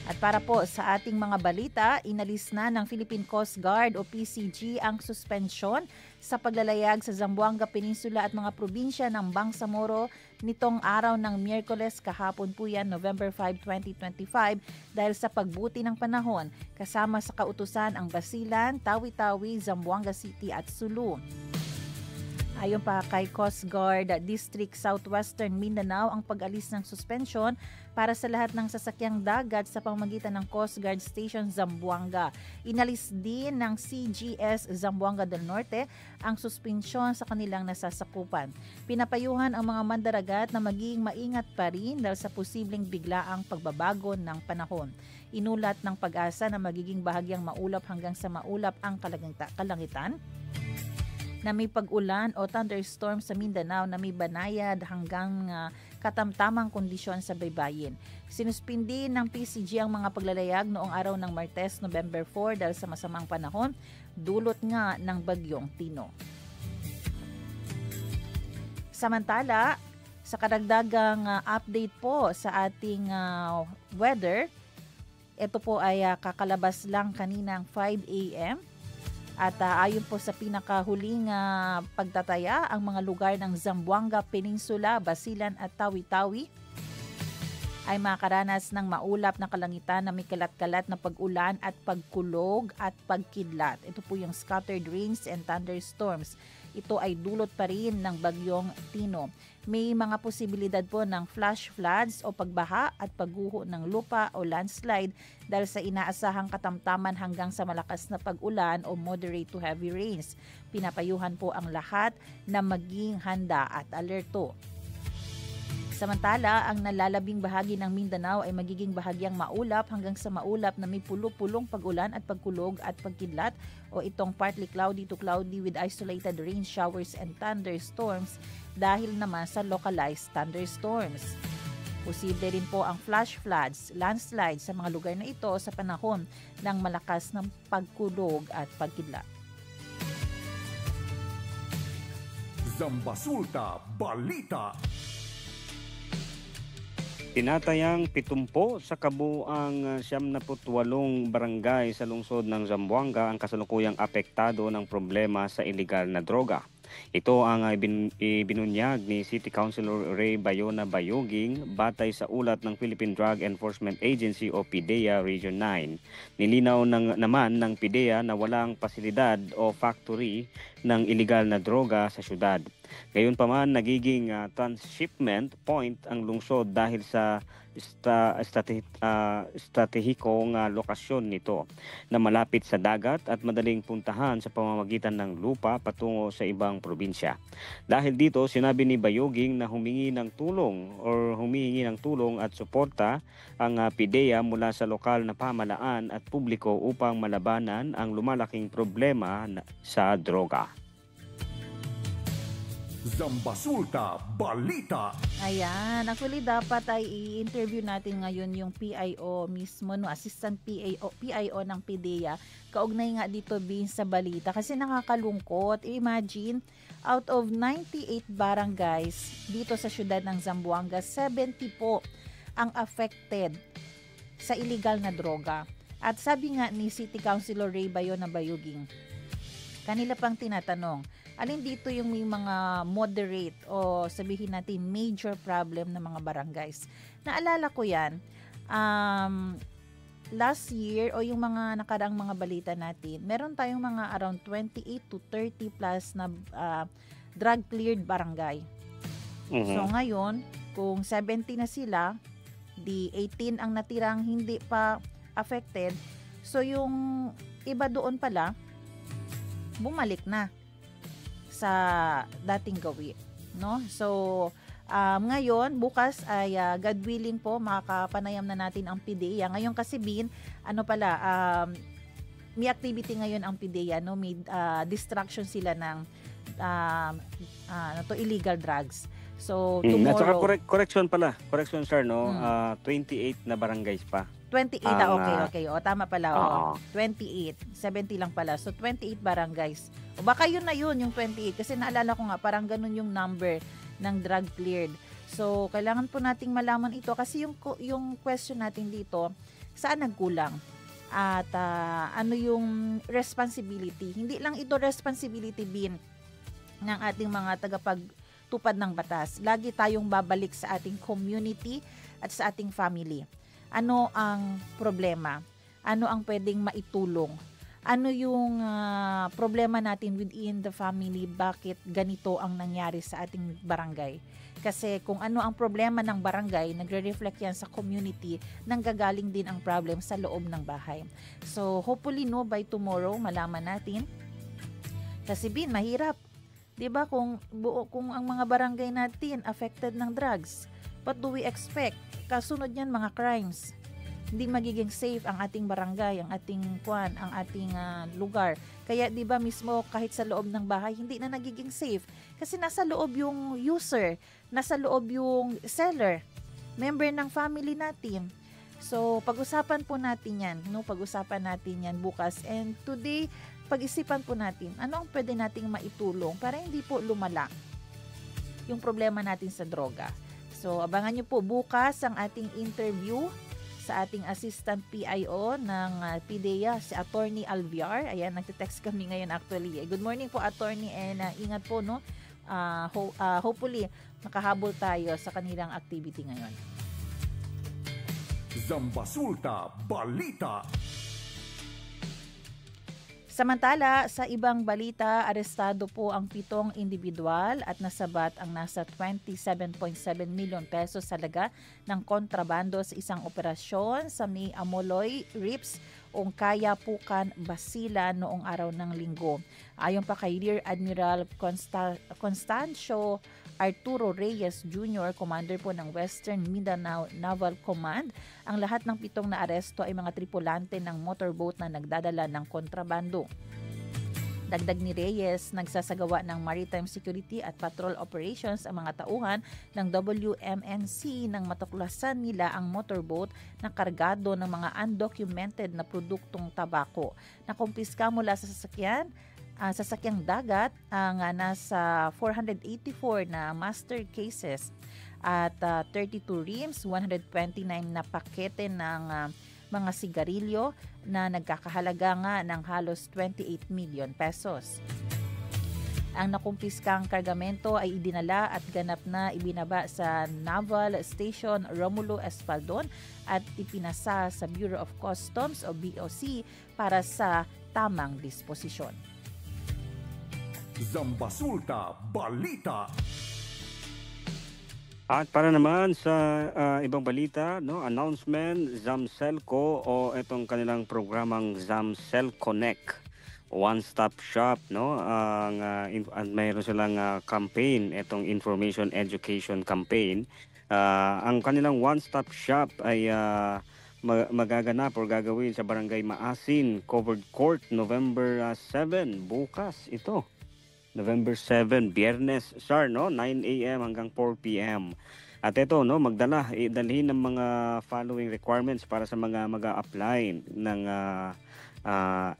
At para po sa ating mga balita, inalis na ng Philippine Coast Guard o PCG ang suspensyon sa paglalayag sa Zamboanga Peninsula at mga probinsya ng Bangsamoro nitong araw ng Miyerkules, kahapon po yan, November 5, 2025, dahil sa pagbuti ng panahon kasama sa kautusan ang Basilan, Tawi-Tawi, Zamboanga City at Sulu. Ayon pa kay Coast Guard District Southwestern Mindanao, ang pag-alis ng suspensyon para sa lahat ng sasakyang dagat sa pamamagitan ng Coast Guard Station Zamboanga. Inalis din ng CGS Zamboanga del Norte ang suspensyon sa kanilang nasasakupan. Pinapayuhan ang mga mandaragat na maging maingat pa rin dahil sa posibleng biglaang pagbabago ng panahon. Inulat ng Pag-asa na magiging bahagyang maulap hanggang sa maulap ang kalangitan, na may pag-ulan o thunderstorm sa Mindanao na may banayad hanggang katamtamang kondisyon sa baybayin. Sinuspindi ng PCG ang mga paglalayag noong araw ng Martes, November 4 dahil sa masamang panahon, dulot nga ng bagyong Tino. Samantala, sa karagdagang update po sa ating weather, ito po ay kakalabas lang kaninang 5 a.m. At ayon po sa pinakahuling pagtataya, ang mga lugar ng Zamboanga Peninsula, Basilan at Tawi-Tawi ay makaranas ng maulap na kalangitan na may kalat-kalat na pag-ulan at pagkulog at pagkidlat. Ito po yung scattered rains and thunderstorms. Ito ay dulot pa rin ng bagyong Tino. May mga posibilidad po ng flash floods o pagbaha at pagguho ng lupa o landslide dahil sa inaasahang katamtaman hanggang sa malakas na pag-ulan o moderate to heavy rains. Pinapayuhan po ang lahat na maging handa at alerto. Samantala, ang nalalabing bahagi ng Mindanao ay magiging bahagyang maulap hanggang sa maulap na may pulo-pulong pag-ulan at pagkulog at pagkidlat o itong partly cloudy to cloudy with isolated rain showers and thunderstorms dahil naman sa localized thunderstorms. Posible rin po ang flash floods, landslides sa mga lugar na ito sa panahon ng malakas ng pagkulog at pagkidlat. Zambasulta Balita. Tinatayang 70 sa kabuang 78 barangay sa lungsod ng Zamboanga ang kasalukuyang apektado ng problema sa iligal na droga. Ito ang ibinunyag ni City Councilor Ray Bayona Bayuging batay sa ulat ng Philippine Drug Enforcement Agency o PDEA Region 9. Nilinaw naman ng PDEA na walang pasilidad o factory ng iligal na droga sa syudad. Gayunpaman, nagiging transshipment point ang lungsod dahil sa estratehikong lokasyon nito na malapit sa dagat at madaling puntahan sa pamamagitan ng lupa patungo sa ibang probinsya. Dahil dito, sinabi ni Bayoging na humingi ng tulong at suporta ang PDEA mula sa lokal na pamahalaan at publiko upang malabanan ang lumalaking problema sa droga. Zambasulta Balita. Ayan, actually dapat ay i-interview natin ngayon yung PIO mismo, no, assistant PIO ng PDEA. Kaugnay nga dito bin sa balita kasi nakakalungkot. Imagine, out of 98 barangays dito sa syudad ng Zamboanga, 70 po ang affected sa illegal na droga. At sabi nga ni City Councilor Ray Bayona Bayuging, kanila pang tinatanong, alin dito yung may mga moderate o sabihin natin major problem na mga barangays. Naalala ko yan, last year o yung mga nakaraang mga balita natin, meron tayong mga around 28 to 30 plus na drug-cleared barangay. Mm-hmm. So ngayon, kung 70 na sila, di 18 ang natirang hindi pa affected, so yung iba doon pala, bumalik na sa dating gawin, no? So ngayon, bukas ay God willing po makakapanayam na natin ang PDEA. Ngayon kasi may activity ngayon ang PDEA, no? May distraction sila ng illegal drugs. So tomorrow, at saka correction sir, no? 28 na barangays pa. 28, okay. O, tama pala. O, 28. 70 lang pala. So, 28 barangays. O, baka yun na yun, yung 28. Kasi naalala ko nga, parang ganun yung number ng drug cleared. So, kailangan po nating malaman ito kasi yung question natin dito, saan nagkulang? At ano yung responsibility? Hindi lang ito responsibility din ng ating mga tagapagtupad ng batas. Lagi tayong babalik sa ating community at sa ating family. Ano ang problema? Ano ang pwedeng maitulong? Ano yung problema natin within the family? Bakit ganito ang nangyari sa ating barangay? Kasi kung ano ang problema ng barangay, nagre-reflect yan sa community, nanggagaling din ang problem sa loob ng bahay. So hopefully by tomorrow malaman natin. Kasi mahirap. 'Di ba kung ang mga barangay natin affected ng drugs, what do we expect? Kasunod niyan mga crimes. Hindi magiging safe ang ating barangay, ang ating ang ating lugar. Kaya 'di ba mismo kahit sa loob ng bahay hindi na nagiging safe kasi nasa loob yung user, nasa loob yung seller, member ng family natin. So pag-usapan po natin 'yan, pag-usapan natin 'yan bukas, and today pag-isipan po natin ano ang pwede nating maitulong para hindi po lumala yung problema natin sa droga. So abangan niyo po bukas ang ating interview sa ating assistant PIO ng PDEA, si Attorney Alviar. Ayan, nagte-text kami ngayon actually. Good morning po, Attorney, and ingat po, hopefully, makahabol tayo sa kanilang activity ngayon. Zambasulta Balita. Samantala, sa ibang balita, arestado po ang 7 individual at nasabat ang nasa 27.7 milyon pesos halaga ng kontrabando sa isang operasyon sa may Amoloy, Rips, Ongkaya, Pukan, Basilan noong araw ng Linggo. Ayon pa kay Rear Admiral Constancio Arturo Reyes Jr., commander po ng Western Mindanao Naval Command, ang lahat ng 7 na aresto ay mga tripulante ng motorboat na nagdadala ng kontrabando. Dagdag ni Reyes, nagsasagawa ng maritime security at patrol operations ang mga tauhan ng WMNC nang matuklasan nila ang motorboat na kargado ng mga undocumented na produktong tabako. Nakumpiska mula sa sasakyang dagat ang nasa 484 na master cases at 32 rims, 129 na pakete ng mga sigarilyo na nagkakahalaga nga ng halos 28 million pesos. Ang nakumpiskang kargamento ay idinala at ganap na ibinaba sa Naval Station Romulo Espaldon at ipinasa sa Bureau of Customs o BOC para sa tamang disposisyon. Zambasulta Balita. At para naman sa ibang balita, announcement, Zamselco o itong kanilang programang Zamsel Connect, one-stop shop, mayroon silang campaign, itong information education campaign. Ang kanilang one-stop shop ay magaganap o gagawin sa Barangay Maasin, Covered Court, November 7, bukas ito. November 7, Biyernes, 9 a.m. hanggang 4 p.m. At ito, dalhin ng mga following requirements para sa mga mag-a-apply ng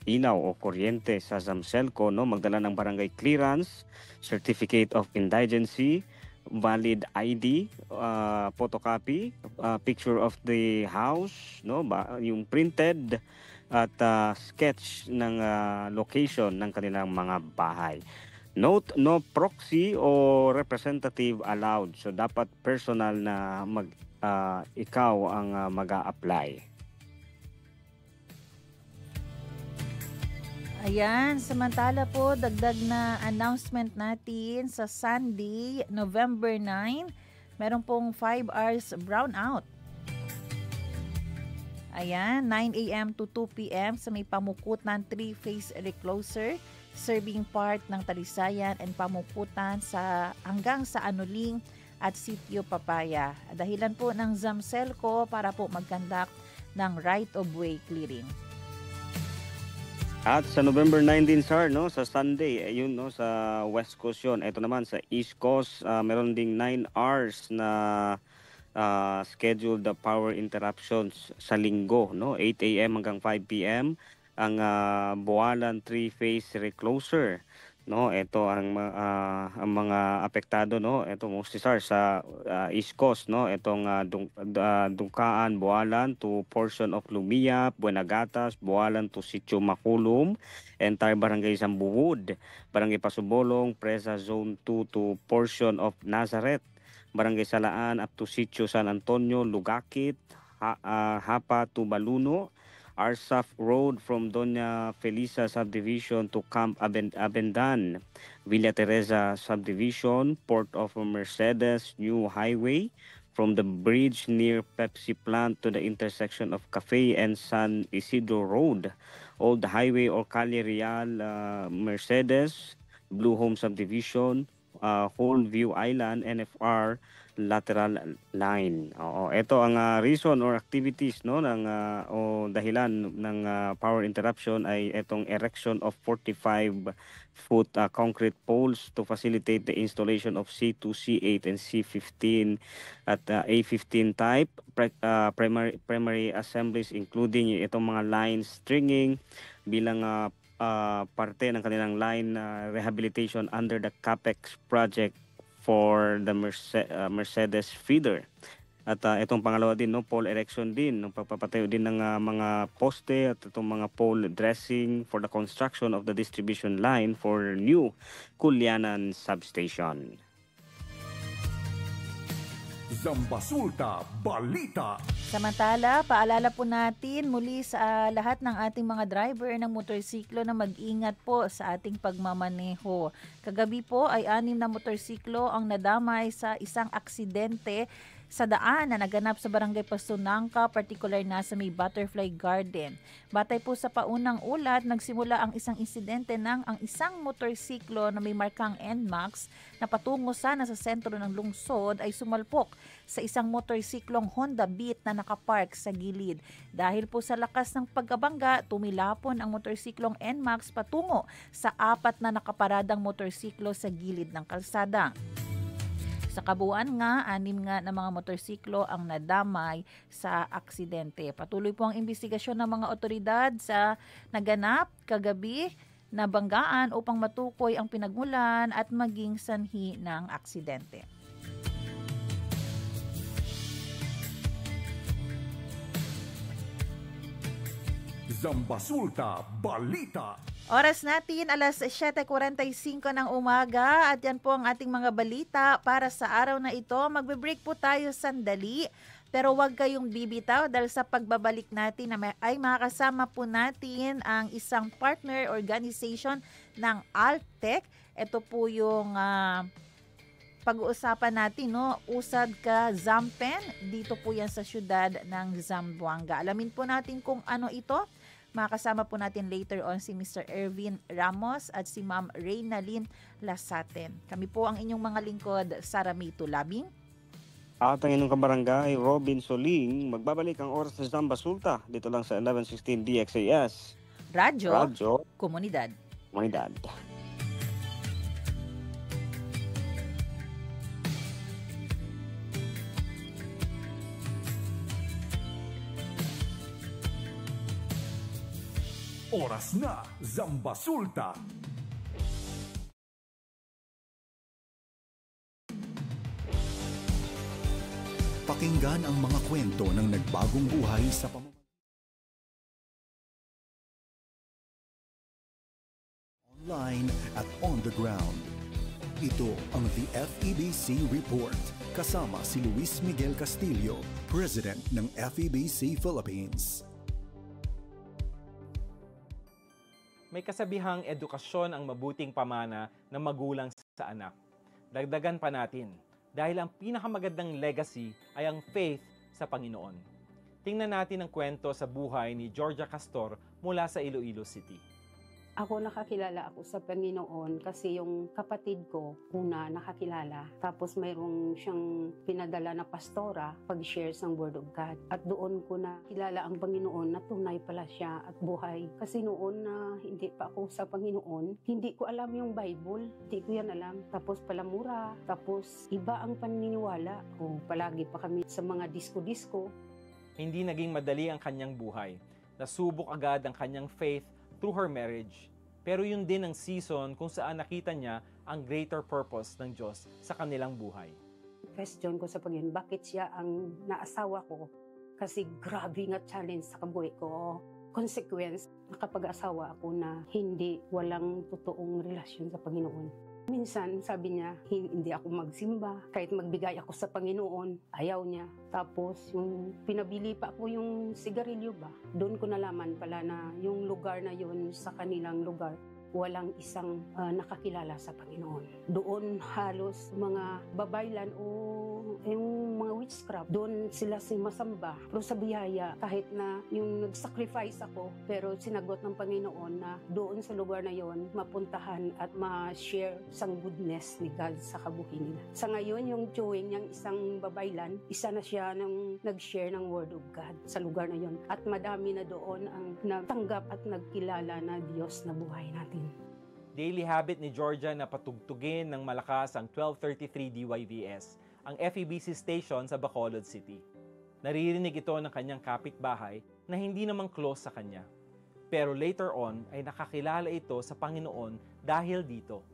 ilaw o kuryente sa Zamselco, magdala ng barangay clearance, certificate of indigency, valid ID, photocopy, picture of the house, yung printed at sketch ng location ng kanilang mga bahay. Note, no proxy o representative allowed. So dapat personal na ikaw ang mag-a-apply. Ayan, samantala po, dagdag na announcement natin sa Sunday, November 9, meron pong 5 hours brownout. Ayan, 9 a.m. to 2 p.m. sa may Pamukutan 3-phase recloser, serving part ng Talisayan and Pamukutan hanggang sa Anuling at Sitio Papaya. Dahilan po ng Zamselco para po mag-conduct ng right-of-way clearing. At sa November 19, sa Sunday, sa West Coast yun. Ito naman sa East Coast, meron ding 9 hours na scheduled power interruptions sa linggo, 8 a.m. hanggang 5 p.m. ang Bualan 3-phase recloser no, ito ang mga apektado, no, ito mostly sa East Coast, no, itong Dungkaan, Bualan to portion of Lumia, Buenagatas, Bualan to Sitio Makulum, entire barangay Sambuhud, barangay Pasubolong, Presa Zone 2 to portion of Nazareth, barangay Salaan up to Sitio San Antonio, Lugakit, Hapa to Baluno, Arsaf Road from Doña Felisa Subdivision to Camp Abendan, Villa Teresa Subdivision, Port of Mercedes New Highway, from the bridge near Pepsi plant to the intersection of Cafe and San Isidro Road, Old Highway or Calle Real Mercedes, Blue Home Subdivision, Whole View Island, NFR, lateral line. Oo, ito ang reason or activities, no, ng o dahilan ng power interruption ay itong erection of 45-foot concrete poles to facilitate the installation of C2, C8 and C15 at A15 type primary assemblies, including itong mga line stringing bilang parte ng kanilang line rehabilitation under the CAPEX project for the Mercedes feeder. At itong pangalawa din, no, pole erection din, no, pagpapatayo din ng mga poste at itong mga pole dressing for the construction of the distribution line for new Culianan substation. Zambasulta Balita. Samantala, paalala po natin muli sa lahat ng ating mga driver ng motorsiklo na mag-ingat po sa ating pagmamaneho. Kagabi po ay 6 na motorsiklo ang nadamay sa isang aksidente sa daan na naganap sa Barangay Pasunangka, particular na sa may Butterfly Garden. Batay po sa paunang ulat, nagsimula ang isang insidente nang ang isang motorsiklo na may markang NMAX na patungo sana sa sentro ng lungsod ay sumalpok sa isang motorsiklong Honda Beat na nakapark sa gilid. Dahil po sa lakas ng pagkabangga, tumilapon ang motorsiklong NMAX patungo sa 4 na nakaparadang motorsiklo sa gilid ng kalsada. Sa kabuuan nga, 6 nga na mga motorsiklo ang nadamay sa aksidente. Patuloy po ang investigasyon ng mga otoridad sa naganap kagabi na banggaan upang matukoy ang pinagmulan at maging sanhi ng aksidente. Zambasulta Balita. Oras natin, alas 7:45 ng umaga at yan po ang ating mga balita para sa araw na ito. Magbe-break po tayo sandali pero huwag kayong bibitaw dahil sa pagbabalik natin ay makakasama po natin ang isang partner organization ng Altec. Ito po yung pag-uusapan natin, no? Usad ka Zampen, dito po yan sa syudad ng Zamboanga. Alamin po natin kung ano ito. Makasama po natin later on si Mr. Ervin Ramos at si Ma'am Reynalyn Lasaten. Kami po ang inyong mga lingkod, Sara May Tulabing. At ang inyong kabarangay, Robin Soling. Magbabalik ang oras sa Zambasulta dito lang sa 1116 DXAS. Radyo. Komunidad. Oras na, Zambasulta. Pakinggan ang mga kwento ng nagbagong buhay sa online at on the ground. Ito ang The FEBC Report. Kasama si Luis Miguel Castillo, President ng FEBC Philippines. May kasabihang edukasyon ang mabuting pamana ng magulang sa anak. Dagdagan pa natin, dahil ang pinakamagandang legacy ay ang faith sa Panginoon. Tingnan natin ang kwento sa buhay ni Georgia Castor mula sa Iloilo City. Ako nakakilala ako sa Panginoon kasi yung kapatid ko una nakakilala. Tapos mayroong siyang pinadala na pastora pag-share ng Word of God. At doon ko na kilala ang Panginoon na tunay pala siya at buhay. Kasi noon na hindi pa ako sa Panginoon, hindi ko alam yung Bible. Hindi ko yan alam. Tapos palamura. Tapos iba ang paniniwala. O palagi pa kami sa mga disco-disco. Hindi naging madali ang kanyang buhay. Nasubok agad ang kanyang faith through her marriage. Pero yun din ang season kung saan nakita niya ang greater purpose ng Diyos sa kanilang buhay. Question ko sa Panginoon, bakit siya ang naasawa ko? Kasi grabe nga challenge sa kabuhay ko. Consequence, nakapag-asawa ako na walang totoong relasyon sa Panginoon. Minsan, sabi niya, hindi ako magsimba. Kahit magbigay ako sa Panginoon, ayaw niya. Tapos, yung pinabili pa ako yung sigarilyo ba, doon ko nalaman pala na yung lugar na yun sa kanilang lugar, walang isang nakakilala sa Panginoon. Doon halos mga babaylan o yung mga witchcraft, doon sila masamba. Pero sa biyaya, kahit na yung nag-sacrifice ako, pero sinagot ng Panginoon na doon sa lugar na yon mapuntahan at ma-share sang goodness ni God sa kabuhi nila. Sa ngayon, yung Joey niyang isang babaylan, isa na siya nang nag-share ng Word of God sa lugar na yon. At madami na doon ang natanggap at nagkilala na Diyos na buhay natin. Daily habit ni Georgia na patugtugin ng malakas ang 1233 DYVS, ang FEBC station sa Bacolod City. Naririnig ito ng kanyang kapitbahay na hindi naman close sa kanya. Pero later on ay nakakilala ito sa Panginoon dahil dito.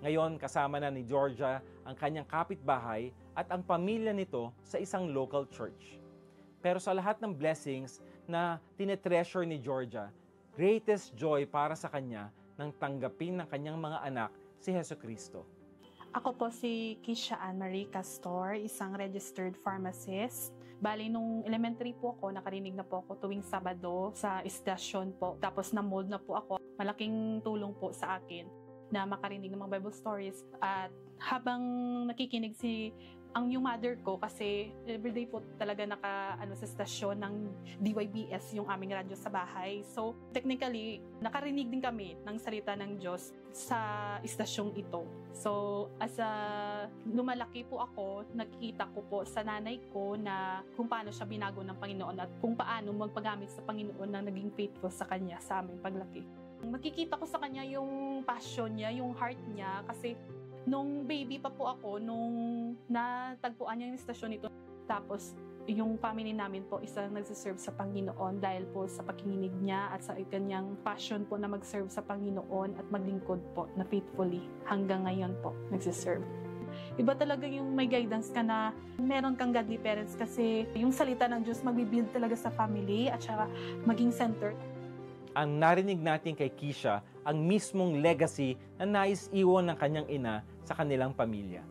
Ngayon kasama na ni Georgia ang kanyang kapitbahay at ang pamilya nito sa isang local church. Pero sa lahat ng blessings na tinetreasure ni Georgia, greatest joy para sa kanya nang tanggapin ng kanyang mga anak si Jesucristo. Ako po si Keisha Ann Marie Castor, isang registered pharmacist. Bali, nung elementary po ako, nakarinig na po ako tuwing Sabado sa istasyon po. Tapos na-mold na po ako. Malaking tulong po sa akin na makarinig ng mga Bible stories. At habang nakikinig yung mother ko, kasi everyday po talaga sa stasyon ng DYBS yung aming radyo sa bahay. So, technically, nakarinig din kami ng salita ng Diyos sa istasyong ito. So, lumalaki po ako, nakikita ko po sa nanay ko na kung paano siya binago ng Panginoon at kung paano magpagamit sa Panginoon na naging faithful sa Kanya sa aming paglaki. Makikita ko sa Kanya yung passion niya, yung heart niya, kasi nung baby pa po ako, nung natagpuan niya yung istasyon nito, tapos yung family namin po isang nagsiserve sa Panginoon dahil po sa pakikinig niya at sa kanyang passion po na mag-serve sa Panginoon at maglingkod po na faithfully hanggang ngayon po nagsiserve. Iba talaga yung may guidance ka na meron kang godly parents kasi yung salita ng Diyos magbibuild talaga sa family at saka maging center. Ang narinig natin kay Keisha ang mismong legacy na nais iwan ng kanyang ina sa kanilang pamilya.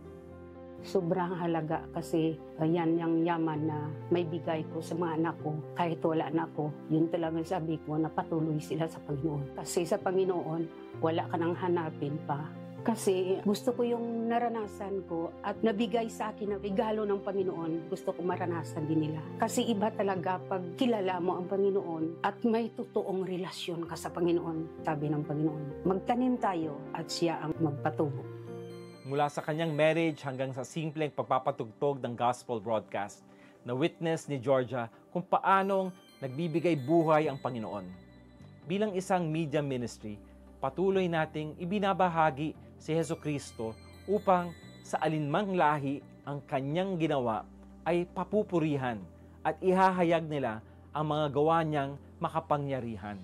Sobrang halaga kasi yan yung yaman na may bigay ko sa mga anak ko. Kahit wala na ako, yun talagang sabi ko na patuloy sila sa Panginoon. Kasi sa Panginoon, wala ka nang hanapin pa. Kasi gusto ko yung naranasan ko at nabigay sa akin na regalo ng Panginoon, gusto ko maranasan din nila. Kasi iba talaga pag kilala mo ang Panginoon at may totoong relasyon ka sa Panginoon, sabi ng Panginoon. Magtanim tayo at siya ang magpatubo. Mula sa kanyang marriage hanggang sa simpleng pagpapatugtog ng gospel broadcast, na witness ni Georgia kung paanong nagbibigay buhay ang Panginoon. Bilang isang media ministry, patuloy nating ibinabahagi si Jesucristo upang sa alinmang lahi ang kanyang ginawa ay papupurihan at ihahayag nila ang mga gawa niyang makapangyarihan.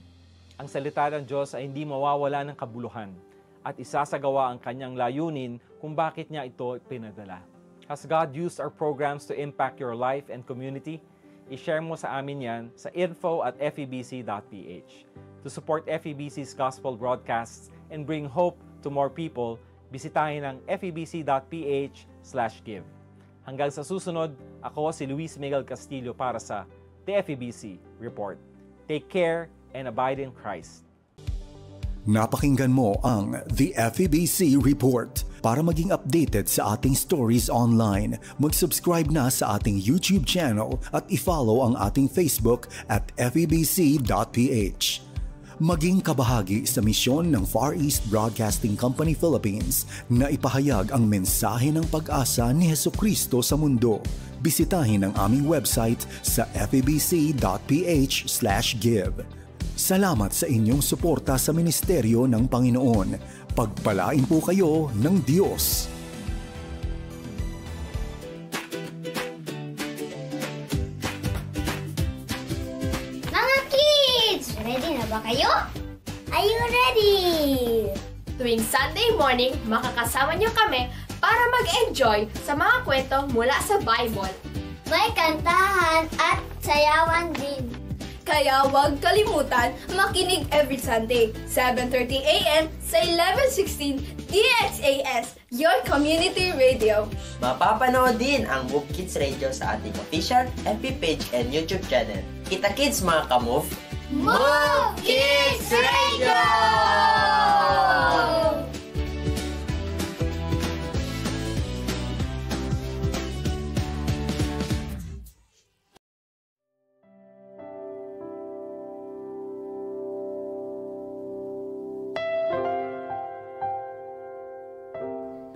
Ang salita ng Diyos ay hindi mawawala ng kabuluhan at isasagawa ang kanyang layunin kung bakit niya ito pinadala. Has God used our programs to impact your life and community? I-share mo sa amin yan sa info@febc.ph. To support FEBC's gospel broadcasts and bring hope to more people, bisitahin ang febc.ph/give. Hanggang sa susunod, ako si Luis Miguel Castillo para sa The FEBC Report. Take care and abide in Christ. Napakinggan mo ang The FEBC Report. Para maging updated sa ating stories online, mag-subscribe na sa ating YouTube channel at i-follow ang ating Facebook at febc.ph. Maging kabahagi sa misyon ng Far East Broadcasting Company Philippines na ipahayag ang mensahe ng pag-asa ni Jesucristo sa mundo. Bisitahin ang aming website sa febc.ph/give. Salamat sa inyong suporta sa ministeryo ng Panginoon. Pagpalain po kayo ng Diyos. Mga kids! Ready na ba kayo? Are you ready? Tuwing Sunday morning, makakasama niyo kami para mag-enjoy sa mga kwento mula sa Bible. May kantahan at sayawan din. Kaya huwag kalimutan makinig every Sunday, 7:30 a.m. sa 1116 DXAS, your community radio. Mapapanood din ang Move Kids Radio sa ating official FB page and YouTube channel. Kita kids mga ka-move! Move Kids Radio!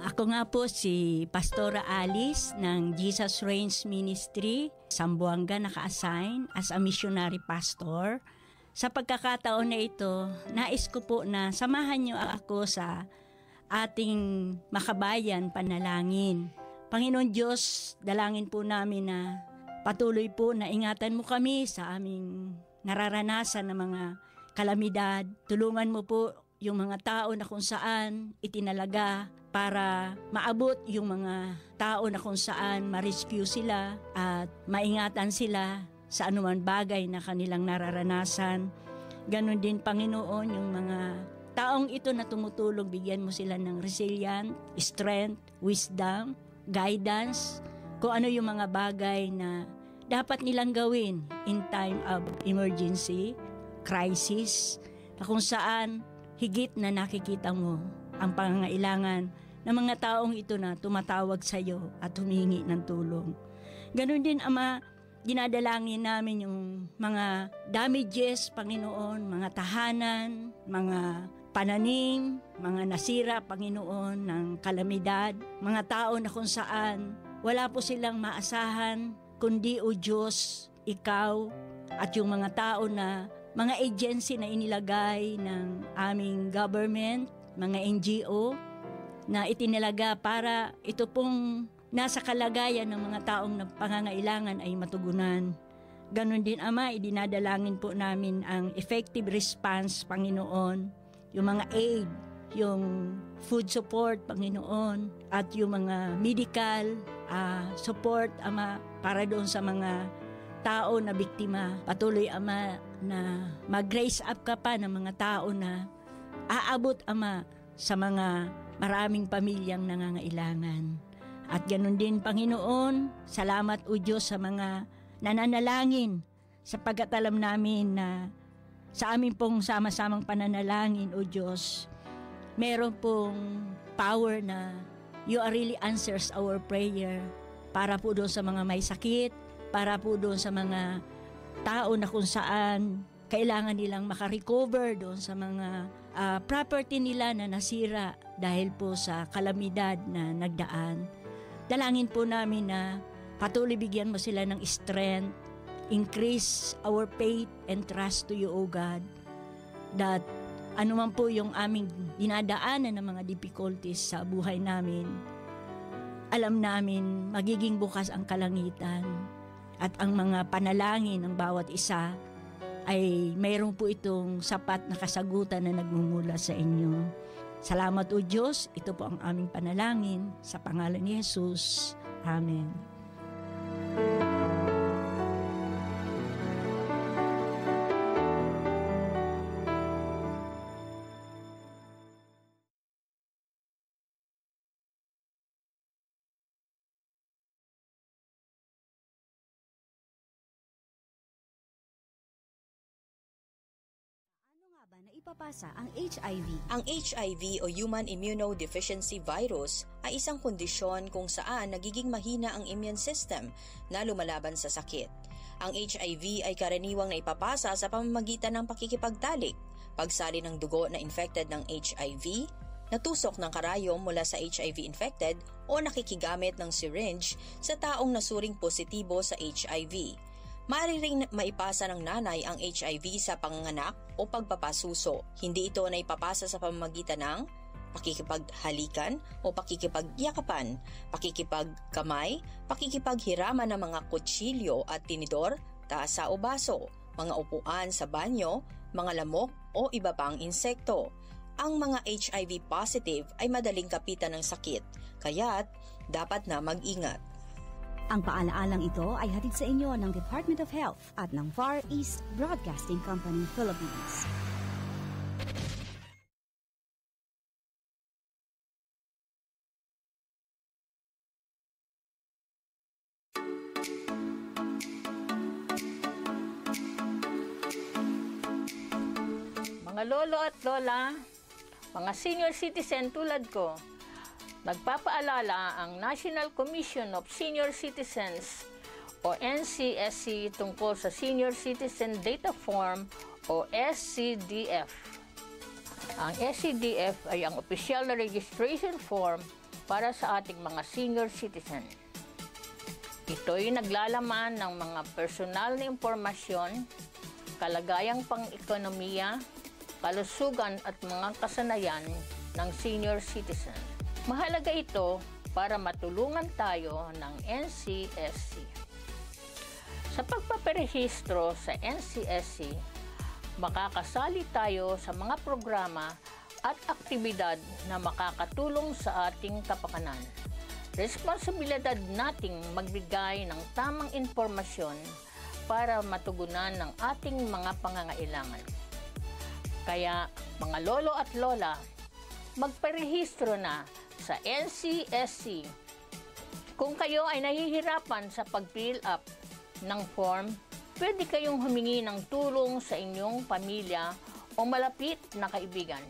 Ako nga po si Pastora Alice ng Jesus Reigns Ministry, Zamboanga, naka-assign as a missionary pastor. Sa pagkakataon na ito, nais ko po na samahan niyo ako sa ating makabayan panalangin. Panginoon Diyos, dalangin po namin na patuloy po na ingatan mo kami sa aming nararanasan ng mga kalamidad. Tulungan mo po yung mga tao na kung saan itinalaga para maabot yung mga tao na kung saan ma-rescue sila at maingatan sila sa anuman bagay na kanilang nararanasan. Ganon din, Panginoon, yung mga taong ito na tumutulong, bigyan mo sila ng resilient, strength, wisdom, guidance, kung ano yung mga bagay na dapat nilang gawin in time of emergency, crisis, na kung saan higit na nakikita mo ang pangangailangan ng mga taong ito na tumatawag sa iyo at humingi ng tulong. Ganon din, Ama, dinadalangin namin yung mga damages, Panginoon, mga tahanan, mga pananim, mga nasira, Panginoon, ng kalamidad, mga tao na kung saan wala po silang maasahan, kundi, O Diyos, Ikaw, at yung mga tao na mga agency na inilagay ng aming government, mga NGO, na itinalaga para ito pong nasa kalagayan ng mga taong pangangailangan ay matugunan. Ganon din, Ama, idinadalangin po namin ang effective response, Panginoon, yung mga aid, yung food support, Panginoon, at yung mga medical support, Ama, para doon sa mga tao na biktima. Patuloy, Ama, na mag-raise up ka pa ng mga tao na aabot, Ama, sa mga maraming pamilyang nangangailangan. At ganoon din, Panginoon, salamat, O Diyos, sa mga nananalangin, sapagkat alam namin na sa aming pong sama-samang pananalangin, O Diyos, meron pong power na You really answers our prayer para po doon sa mga may sakit, para po doon sa mga tao na kung saan kailangan nilang makarecover doon sa mga property nila na nasira dahil po sa kalamidad na nagdaan. Dalangin po namin na patuloy bigyan mo sila ng strength, increase our faith and trust to you, O God, that anuman po yung aming dinadaanan ng mga difficulties sa buhay namin, alam namin magiging bukas ang kalangitan at ang mga panalangin ng bawat isa ay mayroon po itong sapat na kasagutan na nagmumula sa inyo. Salamat, O Diyos. Ito po ang aming panalangin sa pangalan ni Jesus. Amen. Na ipapasa ang HIV. Ang HIV o Human Immunodeficiency Virus ay isang kondisyon kung saan nagiging mahina ang immune system na lumalaban sa sakit. Ang HIV ay karaniwang naipapasa sa pamamagitan ng pakikipagtalik, pagsali ng dugo na infected ng HIV, natusok ng karayom mula sa HIV infected o nakikigamit ng syringe sa taong nasuring positibo sa HIV. Maaari ring maipasa ng nanay ang HIV sa panganganak o pagpapasuso. Hindi ito naipapasa sa pamamagitan ng pakikipaghalikan o pakikipagyakapan, pakikipagkamay, pakikipaghiraman ng mga kutsilyo at tinidor, tasa o baso, mga upuan sa banyo, mga lamok o iba pang insekto. Ang mga HIV positive ay madaling kapitan ng sakit, kaya't dapat na mag-ingat. Ang paalaalang ito ay hatid sa inyo ng Department of Health at ng Far East Broadcasting Company, Philippines. Mga lolo at lola, mga senior citizen tulad ko, nagpapaalala ang National Commission of Senior Citizens o NCSC tungkol sa Senior Citizen Data Form o SCDF. Ang SCDF ay ang opisyal na registration form para sa ating mga senior citizen. Ito'y naglalaman ng mga personal na impormasyon, kalagayang pang-ekonomiya, kalusugan at mga kasanayan ng senior citizen. Mahalaga ito para matulungan tayo ng NCSC. Sa pagpaparehistro sa NCSC, makakasali tayo sa mga programa at aktibidad na makakatulong sa ating kapakanan. Responsibilidad nating magbigay ng tamang impormasyon para matugunan ng ating mga pangangailangan. Kaya, mga lolo at lola, magparehistro na sa NCSC. Kung kayo ay nahihirapan sa pag-fill up ng form, pwede kayong humingi ng tulong sa inyong pamilya o malapit na kaibigan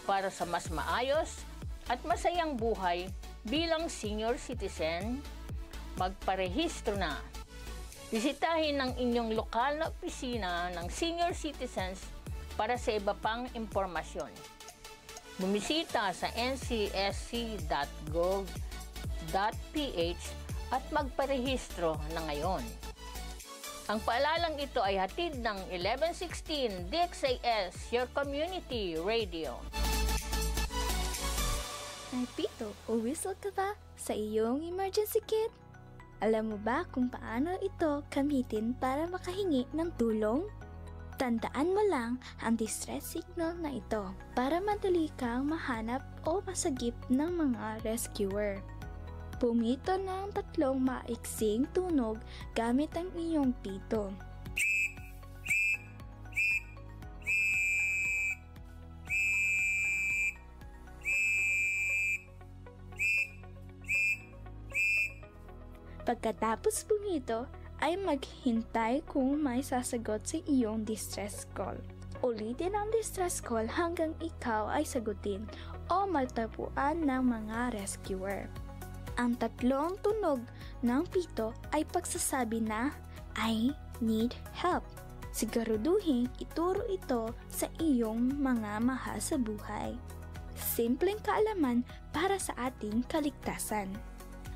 para sa mas maayos at masayang buhay bilang senior citizen. Magparehistro na. Bisitahin ang inyong lokal na opisina ng senior citizens para sa iba pang impormasyon. Bumisita sa ncsc.gov.ph at magparehistro na ngayon. Ang paalalang ito ay hatid ng 1116 DXAS, your community radio. Ay, Pito, uwisal ka ba sa iyong emergency kit? Alam mo ba kung paano ito gamitin para makahingi ng tulong? Tandaan mo lang ang distress signal na ito para madali kang mahanap o masagip ng mga rescuer. Pumito ng 3 maiksing tunog gamit ang iyong pito. Pagkatapos pumito, ay maghintay kung may sasagot sa iyong distress call. Ulitin ang distress call hanggang ikaw ay sagutin o maltapuan ng mga rescuer. Ang 3 tunog ng pito ay pagsasabi na, I need help. Siguraduhin ituro ito sa iyong mga mahal sa buhay. Simpleng kaalaman para sa ating kaligtasan.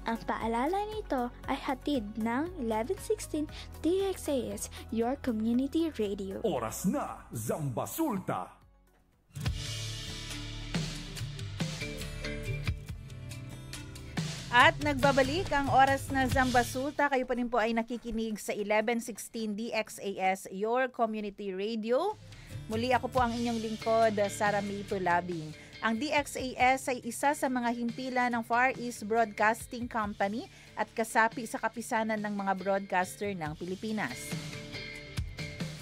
Ang paalala nito ay hatid ng 1116 DXAS, your community radio. Oras na, Zambasulta! At nagbabalik ang oras na Zambasulta. Kayo pa rin po ay nakikinig sa 1116 DXAS, your community radio. Muli ako po ang inyong lingkod, Sara May Tulabing. Ang DXAS ay isa sa mga himpilan ng Far East Broadcasting Company at kasapi sa kapisanan ng mga broadcaster ng Pilipinas.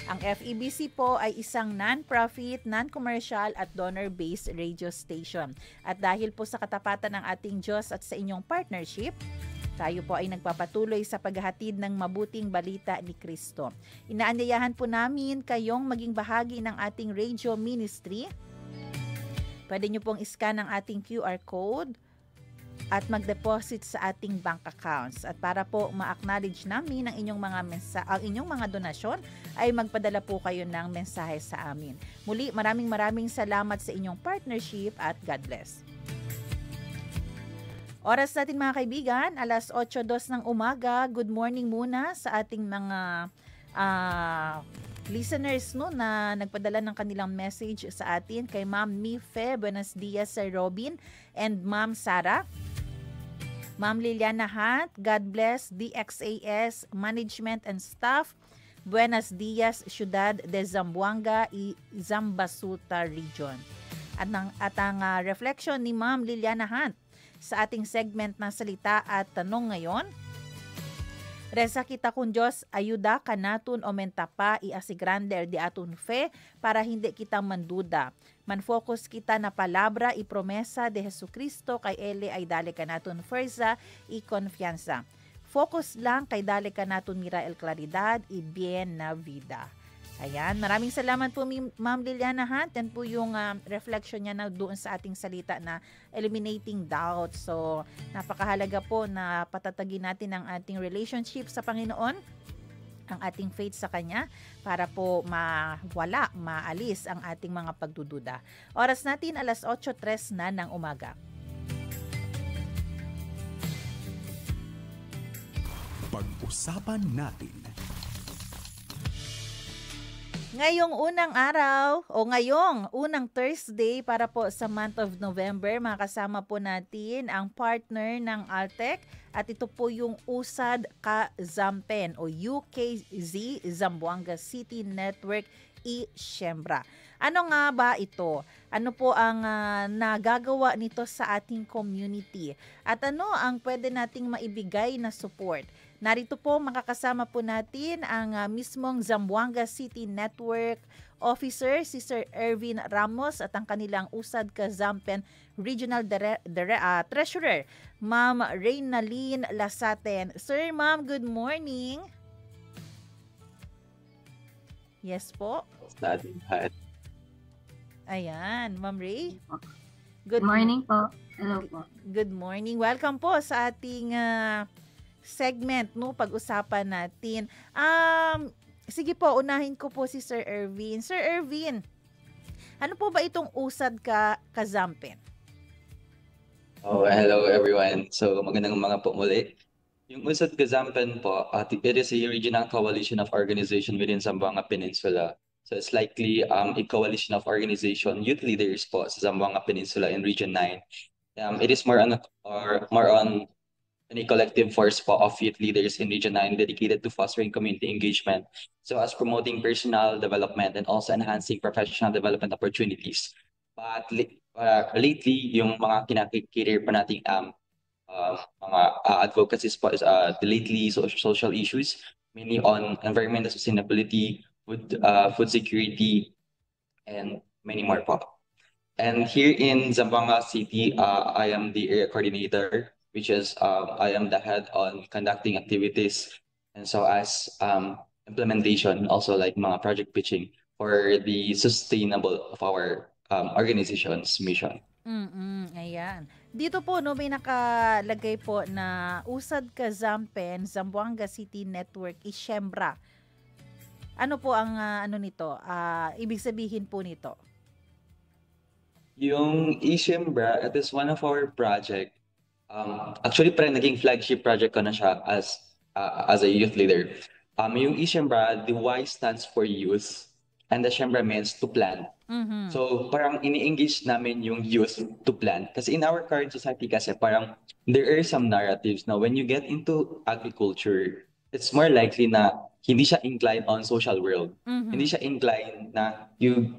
Ang FEBC po ay isang non-profit, non-commercial at donor-based radio station. At dahil po sa katapatan ng ating Diyos at sa inyong partnership, tayo po ay nagpapatuloy sa paghahatid ng mabuting balita ni Kristo. Inaanyayahan po namin kayong maging bahagi ng ating radio ministry. Pwede nyo pong iscan ang ating QR code at mag-deposit sa ating bank accounts. At para po ma-acknowledge namin ang inyong mga donasyon, ay magpadala po kayo ng mensahe sa amin. Muli, maraming salamat sa inyong partnership at God bless. Oras natin mga kaibigan, 8:02 ng umaga. Good morning muna sa ating mga listeners na nagpadala ng kanilang message sa atin, kay Ma'am Mife, buenos dias Sir Robin, and Ma'am Sara. Ma'am Liliana Hunt, God bless DXAS management and staff. Buenos Dias, Ciudad de Zamboanga y Zambasuta Region. At ang reflection ni Ma'am Liliana Hunt sa ating segment na salita at tanong ngayon, reza kita kun Diyos, ayuda ka natun o mentapa iasigrander di atun fe para hindi kita manduda. Man-focus kita na palabra i promesa de Jesucristo kay ele ay dali ka natun fuerza i konfiansa. Focus lang kay dali ka natun mira el claridad i bien na vida. Ayan, maraming salamat po Ma'am Liliana Hunt. Yan po yung reflection niya na doon sa ating salita na eliminating doubt. So, napakahalaga po na patatagin natin ang ating relationship sa Panginoon, ang ating faith sa Kanya, para po maalis ang ating mga pagdududa. Oras natin, 8:03 na ng umaga. Pag-usapan natin. Ngayong unang Thursday para po sa month of November, makasama po natin ang partner ng Altec at ito po yung USAD Ka-Zampen o UKZ Zamboanga City Network i-Siembra. Ano nga ba ito? Ano po ang nagagawa nito sa ating community? At ano ang pwede nating maibigay na support? Narito po makakasama po natin ang mismong Zamboanga City Network Officer, si Sir Ervin Ramos at ang kanilang USAD Ka-Zampen Regional Treasurer, Ma'am Reynalyn Lasaten. Sir, Ma'am, good morning. Yes po. Ayan, Ma'am Ray. Good morning po. Hello po. Good morning. Welcome po sa ating segment, no, pag-usapan natin. Sige po, unahin ko po si Sir Ervin. Sir Ervin, ano po ba itong USAD Ka-Zampen? Oh, hello everyone. So, magandang mga po muli. Yung USAD Ka-Zampen po, it is a regional coalition of organization within Zamboanga Peninsula. So, it's likely a coalition of organization, youth leaders po sa Zamboanga Peninsula in Region 9. It is more on a collective force po of youth leaders in Region 9 dedicated to fostering community engagement, so as promoting personal development and also enhancing professional development opportunities. But lately, yung mga kinakikater pa nating mga advocacies po is lately social issues, mainly on environmental sustainability, food security, and many more po. And here in Zamboanga City, I am the area coordinator, which is I am the head on conducting activities, and so as implementation, also like mga project pitching for the sustainable of our organization's mission. Ayan. Dito po, no, may nakalagay po na USAD Ka-Zampen Zamboanga City Network i-Siembra. Ano po ang nito? Ibig sabihin po nito? Yung i-Siembra, it is one of our project. Actually, parang naging flagship project ko na siya as a youth leader. Yung i-Siembra, the Y stands for youth, and the Siembra means to plant. So, parang ini-engage namin yung youth to plant. Kasi in our current society kasi, parang there are some narratives na when you get into agriculture, it's more likely na hindi siya inclined on social world. Hindi siya inclined na you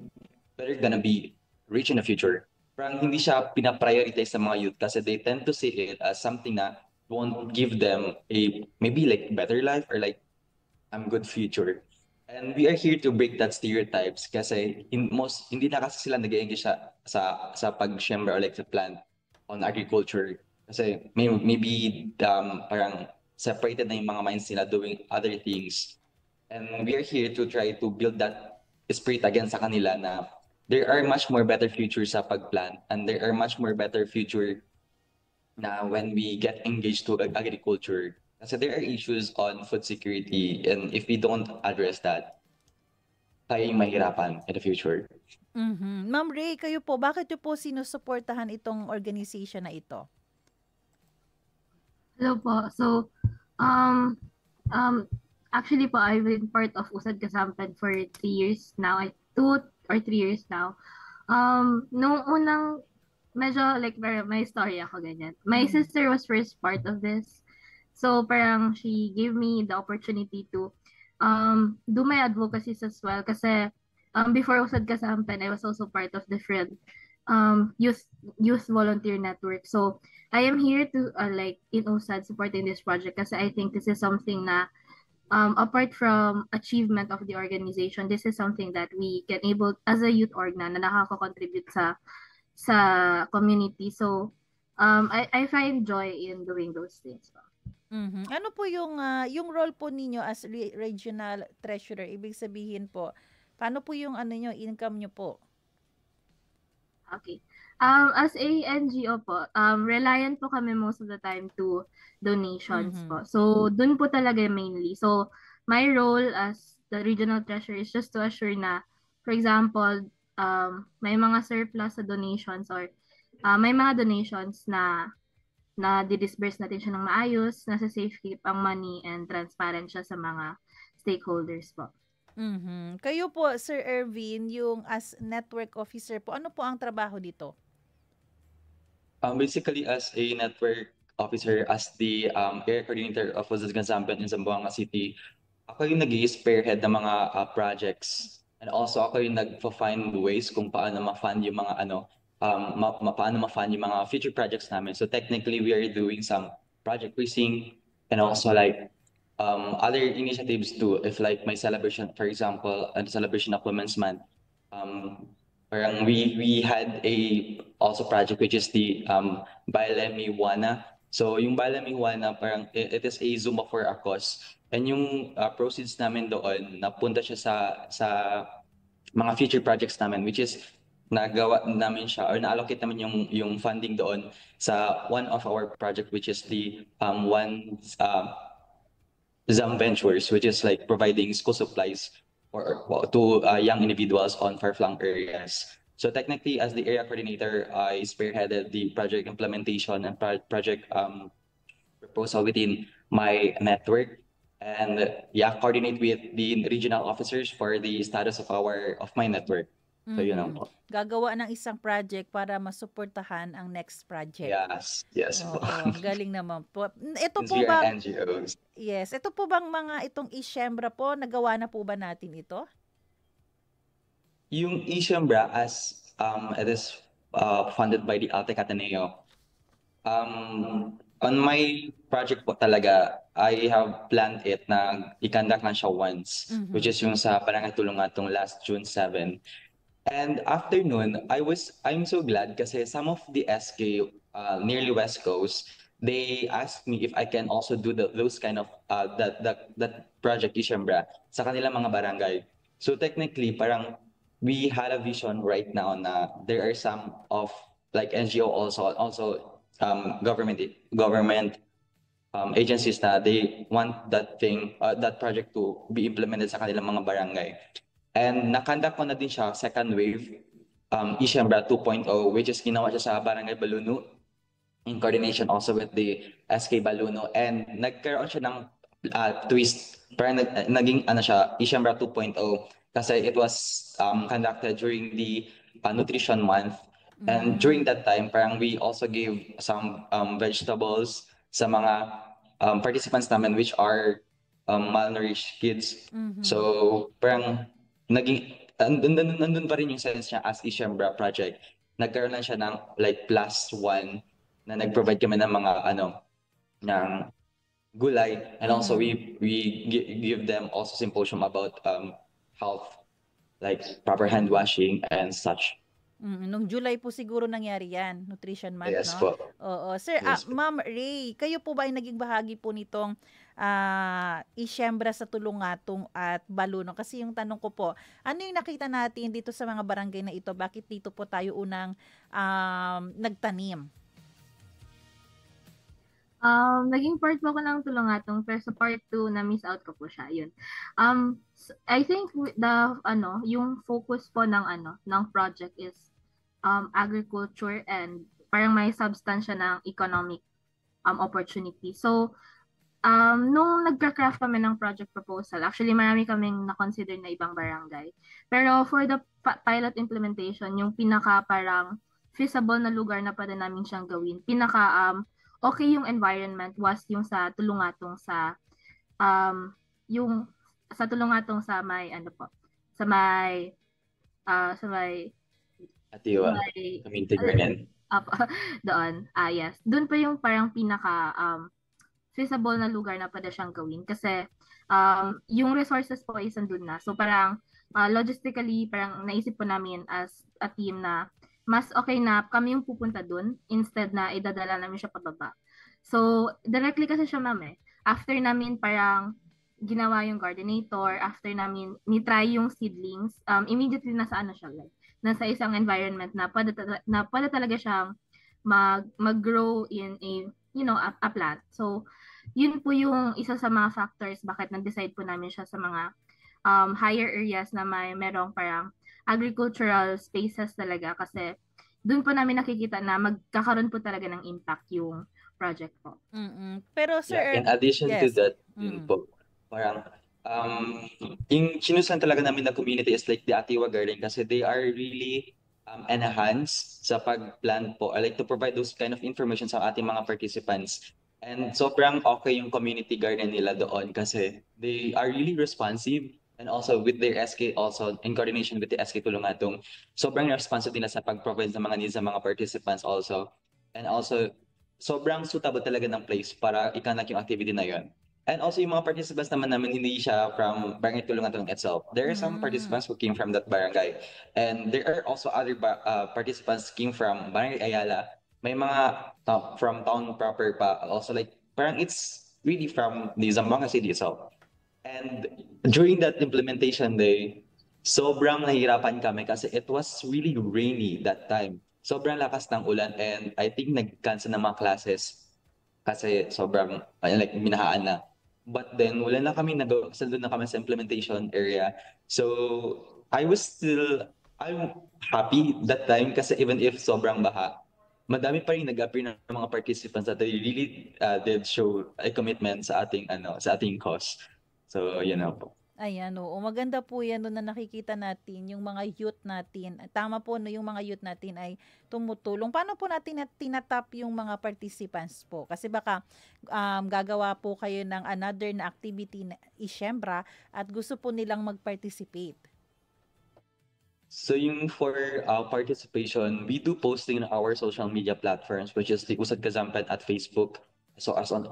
better gonna be rich in the future. Parang hindi siya pinaprioritize sa mga youth kasi they tend to see it as something na won't give them a maybe like better life or like good future. And we are here to break that stereotypes kasi hindi na kasi sila nag-engage sa pag-siembra or like sa plant on agriculture. Kasi maybe parang separated na yung mga minds nila doing other things. And we are here to try to build that spirit again sa kanila na there are much more better futures sa pagplant, and there are much more better future na when we get engaged to agriculture. Kasi there are issues on food security, and if we don't address that, tayo yung mahirapan in the future. Ma'am Ray, kayo po, bakit niyo po sinusuportahan itong organization na ito? Hello po. So, actually po, I've been part of USAD Ka-Zampen for 3 years now. 2 or 3 years now. Nung unang, medyo like may story ako ganyan. My sister was first part of this. So parang she gave me the opportunity to do my advocacies as well kasi before Usad Kasampan, I was also part of different youth volunteer network. So I am here to like in USAD supporting this project kasi I think this is something na apart from achievement of the organization, this is something that we can able as a youth org na nakaka-contribute sa community. So I find joy in doing those things. Ano po yung role po ninyo as regional treasurer? Ibig sabihin po, paano po yung ano nyo, income nyo po? Okay. As a NGO po, reliant po kami most of the time to donations po. So, dun po talaga mainly. So, my role as the regional treasurer is just to assure na, for example, may mga surplus sa donations or may mga donations na di-disburse natin siya ng maayos, nasa safe keep ang money and transparent siya sa mga stakeholders po. Kayo po, Sir Ervin, yung as network officer po, ano po ang trabaho dito? Basically, as a network officer, as the area coordinator of Usad Kasampan in Zamboanga City, ako yung nag-i-spearhead ng mga projects. And also, ako yung nag-find ways kung paano ma-fund yung mga paano ma-fund yung mga future projects namin. So technically, we are doing some project quizzing and also like other initiatives too. If like my celebration, for example, a celebration of Women's Month, parang we had also project which is the Bailemi Wana. So yung Bailemi Wana, parang it is a Zumba for a cause. And yung proceeds namin doon, napunta siya sa mga future projects namin, which is nagawa namin siya or na-allocate namin yung funding doon sa one of our project, which is the ZAM Ventures, which is like providing school supplies to young individuals on far-flung areas. So technically, as the area coordinator, I spearheaded the project implementation and project proposal within my network, and coordinate with the regional officers for the status of my network. So yun ang po. Gagawa ng isang project para masuportahan ang next project. Yes po. Galing naman po. Ito Since po we bang are NGOs. Yes, ito po bang itong Isyembra po, nagawa na po ba natin ito? Yung Isyembra, as it is funded by the Altec Ateneo, on my project po talaga, I have planned it na i-conduct lang siya once, which is yung sa Barangay Tulungatong last June 7. And after nun, I'm so glad kasi some of the SK nearly West Coast, they asked me if I can also do those kind of that project Isyembra sa kanilang mga barangay. So technically, parang we had a vision right now na there are some of like NGO also government agencies na they want that project to be implemented sa kanilang mga barangay. And nakandak ko na din siya, second wave, Isyembra 2.0, which is ginawa siya sa Barangay Baluno in coordination also with the SK Baluno. And nagkaroon siya ng twist, parang naging siya, Isyembra 2.0, kasi it was conducted during the Nutrition Month. And during that time, parang we also gave some vegetables sa mga participants namin, which are malnourished kids. So parang nandun pa rin yung sense niya as Isyembra project. Nagkaroon lang siya ng like +1 na nag-provide kami ng mga ng gulay, and also we give them also symposium about health, like proper hand washing and such. Nung July po siguro nangyari yan, Nutrition Month, Yes no? po. Oo. Sir, Yes po. Ma'am Ray, kayo po ba ay naging bahagi po nitong Isyembra sa Tulungatong at Baluno? Kasi yung tanong ko po, ano yung nakita natin dito sa mga barangay na ito? Bakit dito po tayo unang nagtanim? Naging part po ko ng Tulungatong, pero sa part 2 na miss out ko po siya. Yun. I think yung focus po ng project is agriculture and parang may substansya ng economic opportunity. So, nung nagka-craft kami ng project proposal, actually marami kaming na-consider na ibang barangay. Pero for the pilot implementation, yung pinaka parang feasible na lugar na pwede namin siyang gawin, pinaka okay yung environment was yung sa Tulungatong sa yung sa tulungatong sa may ano po, sa may sa may Atiwa, may community garden. Apo, doon. Yes. Doon pa yung parang pinaka feasible na lugar na pwede siyang gawin kasi yung resources po is andun na. So parang logistically parang naisip po namin as a team na mas okay na kami yung pupunta doon instead na idadala namin siya pababa. So directly kasi siya ma'am after namin parang ginawa yung gardenator, after namin ni-try yung seedlings, immediately nasa ano siya like nasa isang environment na pwede talaga siyang mag-grow in a plant. So yun po yung isa sa mga factors bakit nag-decide po namin siya sa mga higher areas na merong parang agricultural spaces talaga kasi doon po namin nakikita na magkakaroon po talaga ng impact yung project po. Pero sir, In addition to yes. that, yun po, parang yung sinusan talaga namin na community is like the Atiwa Garden kasi they are really enhanced sa pag-plant po. I like to provide those kind of information sa ating mga participants. And sobrang okay yung community garden nila doon kasi they are really responsive and also with their SK also in coordination with the SK Tulungatong. Sobrang responsive nila sa pag-provide sa mga needs ng mga participants also. And also, sobrang suitable talaga ng place para ikanak yung activity na yon. And also yung mga participants naman namin hindi siya from Barangay Tulungatong itself. There are some participants who came from that barangay. And there are also other participants came from Barangay Ayala. May mga from town proper pa. Also like, parang it's really from the Zamboanga City itself. And during that implementation day, sobrang nahihirapan kami kasi it was really rainy that time. Sobrang lakas ng ulan and I think nag-cancel ng mga classes kasi sobrang like minahaan na. But then wala na kami doon na kami sa implementation area. So I'm happy that time kasi even if sobrang baha, madami pa rin nag-appear ng mga participants that they really did show a commitment sa ating cause. So yun na po. Ayan, oo. Maganda po yan doon na nakikita natin, yung mga youth natin. Tama po, no, yung mga youth natin ay tumutulong. Paano po natin tinatap yung mga participants po? Kasi baka gagawa po kayo ng another na activity na isyembra at gusto po nilang mag-participate. So yung for participation, we do posting on our social media platforms, which is the Usad Kazampan at Facebook, so as on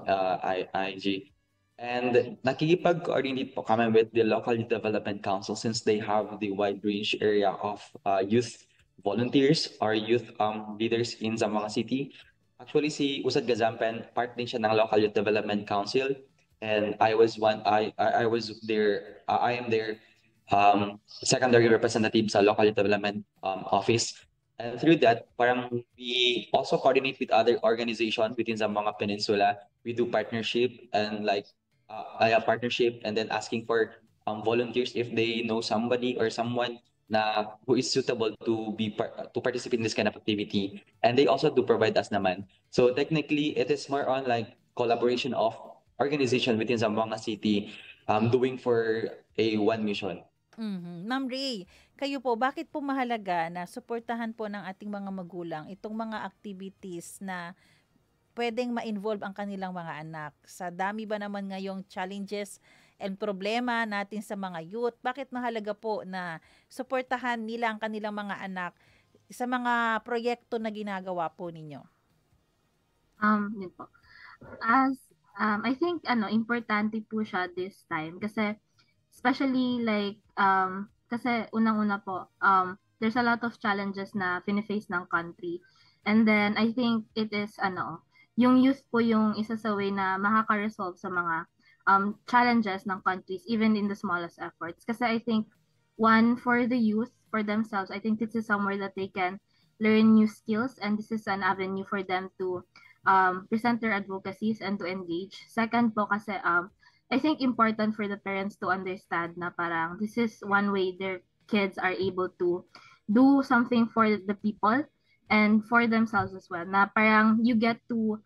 IG. And nakikipag-coordinate po kami with the local development council since they have the wide range area of youth volunteers or youth leaders in Zamboanga City. Actually, si Usad Kazampan, part din siya ng local youth development council, and I am their secondary representative sa local development office. And through that, parang we also coordinate with other organizations within Zamboanga Peninsula. We do partnership and partnership and then asking for volunteers if they know somebody or someone who is suitable to participate in this kind of activity. And they also do provide us naman. So technically, it is more on like collaboration of organization within Zamboanga City doing for a one mission. Ma'am Ray, kayo po, bakit po mahalaga na suportahan po ng ating mga magulang itong mga activities na pwedeng ma-involve ang kanilang mga anak? Sa dami ba naman ngayong challenges and problema natin sa mga youth, bakit mahalaga po na suportahan nila ang kanilang mga anak sa mga proyekto na ginagawa po ninyo? Yun po. I think importante po siya this time kasi especially like kasi unang-una po there's a lot of challenges na fini-face ng country, and then I think it is yung youth po yung isa sa way na makaka-resolve sa mga challenges ng countries even in the smallest efforts. Kasi I think one, for the youth, for themselves, I think this is somewhere that they can learn new skills, and this is an avenue for them to present their advocacies and to engage. Second po kasi I think important for the parents to understand na parang this is one way their kids are able to do something for the people and for themselves as well. Na parang you get to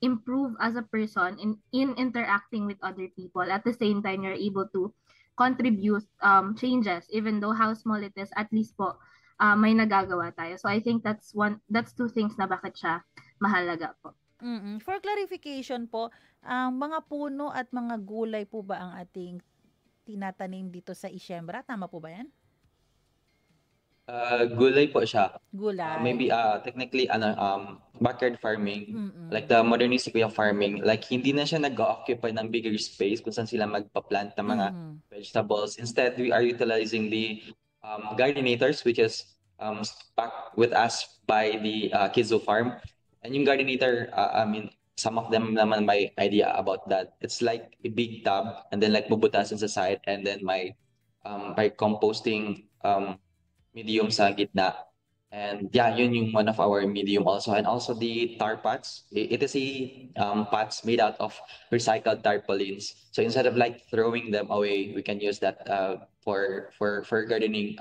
improve as a person in interacting with other people. At the same time, you're able to contribute changes, even though how small it is, at least po may nagagawa tayo. So I think that's two things na bakit siya mahalaga po. For clarification po, ang mga puno at mga gulay po ba ang ating tinatanim dito sa Isyembra? Tama po ba yan? Gulay po siya. Gulay. Maybe technically backyard farming, Mm-mm. like the modernistic way of farming, like hindi na siya nag-occupy ng bigger space kung saan sila magpa-plant ng mga vegetables. Instead, we are utilizing the gardenators, which is back with us by the Kidzo Farm. And yung gardenator, I mean, some of them naman may idea about that. It's like a big tub and then like bubutasin sa side and then may composting medium sa gitna. And yeah, yun yung one of our medium also. And also the tar pots. It is a pots made out of recycled tarpaulins. So instead of like throwing them away, we can use that for gardening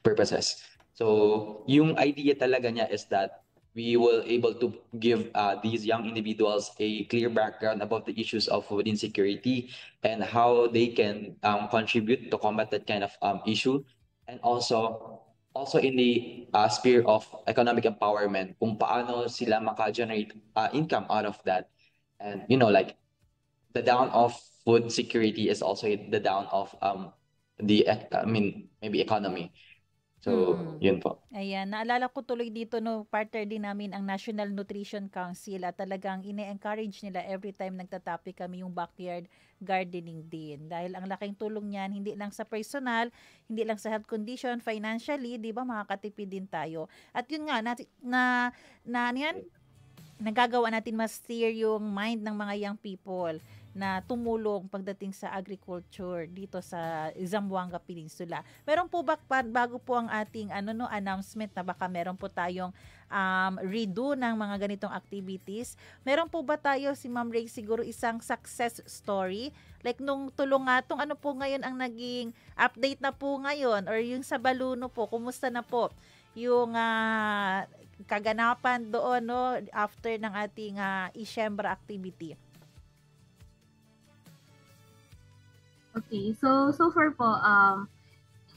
purposes. So yung idea talaga niya is that we will able to give these young individuals a clear background about the issues of food insecurity and how they can contribute to combat that kind of issue. And also in the sphere of economic empowerment, kung paano sila maka-generate income out of that. And like the down of food security is also the down of maybe economy. So, yun po. Ayan, naalala ko tuloy dito partner din namin ang National Nutrition Council at talagang ine-encourage nila every time nagtatopic kami yung backyard gardening din. Dahil ang laking tulong niyan, hindi lang sa personal, hindi lang sa health condition, financially, di ba, makakatipid din tayo. At yun nga, nagagawa natin mas steer yung mind ng mga young people na tumulong pagdating sa agriculture dito sa Zamboanga Peninsula. Meron po ba, bago po ang ating announcement na baka meron po tayong redo ng mga ganitong activities, meron po ba tayo, si Ma'am Ray, siguro isang success story? Like nung tulungatong, ano po ngayon ang naging update na po ngayon? Or yung sa Baluno po, kumusta na po yung kaganapan doon after ng ating Isyembra activity? Okay, so far po,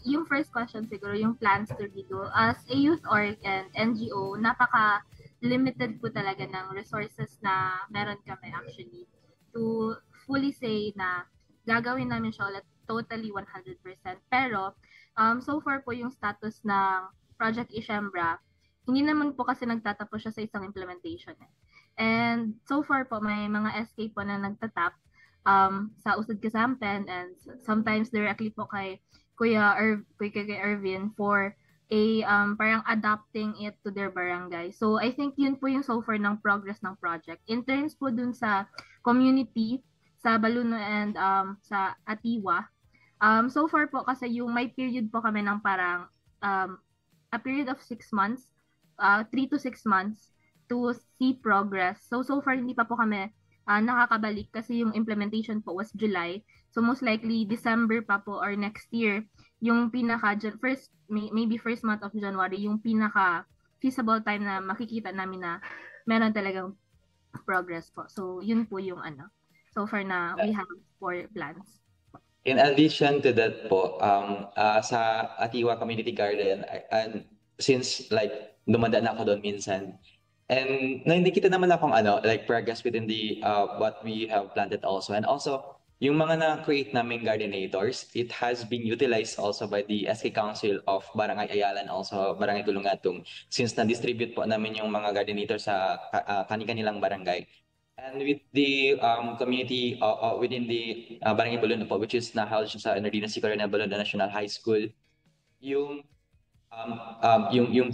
yung first question siguro, yung plans to redo. As a youth org and NGO, napaka-limited po talaga ng resources na meron kami actually to fully say na gagawin namin siya ulit totally 100%. Pero, so far po yung status ng Project Isyembra, hindi naman po kasi nagtatapos siya sa isang implementation. And so far po, may mga SK po na nagtatap sa Usod Kasampen and sometimes directly po kay Kuya Ervin for a parang adapting it to their barangay. So I think yun po yung so far ng progress ng project. In terms po dun sa community, sa Baluno and sa Atiwa, so far po kasi yung may period po kami ng parang a period of 6 months, 3 to 6 months to see progress. So far hindi pa po kami nakakabalik kasi yung implementation po was July. So most likely December pa po or next year yung maybe first month of January yung pinaka feasible time na makikita namin na meron talagang progress po. So yun po yung so far na we have 4 plans. In addition to that po, sa Atiwa Community Garden, and since like dumadaan ako doon minsan, and nakikita naman akong like progress within the what we have planted also. And also, yung mga na-create naming gardenators, it has been utilized also by the SK Council of Barangay Ayalan, also Barangay Tulungatong, since na-distribute po namin yung mga gardenators sa kani-kanilang barangay. And with the community within the Barangay Baluno po, which is na-held sa Enardina C. Coronel Baluno National High School, yung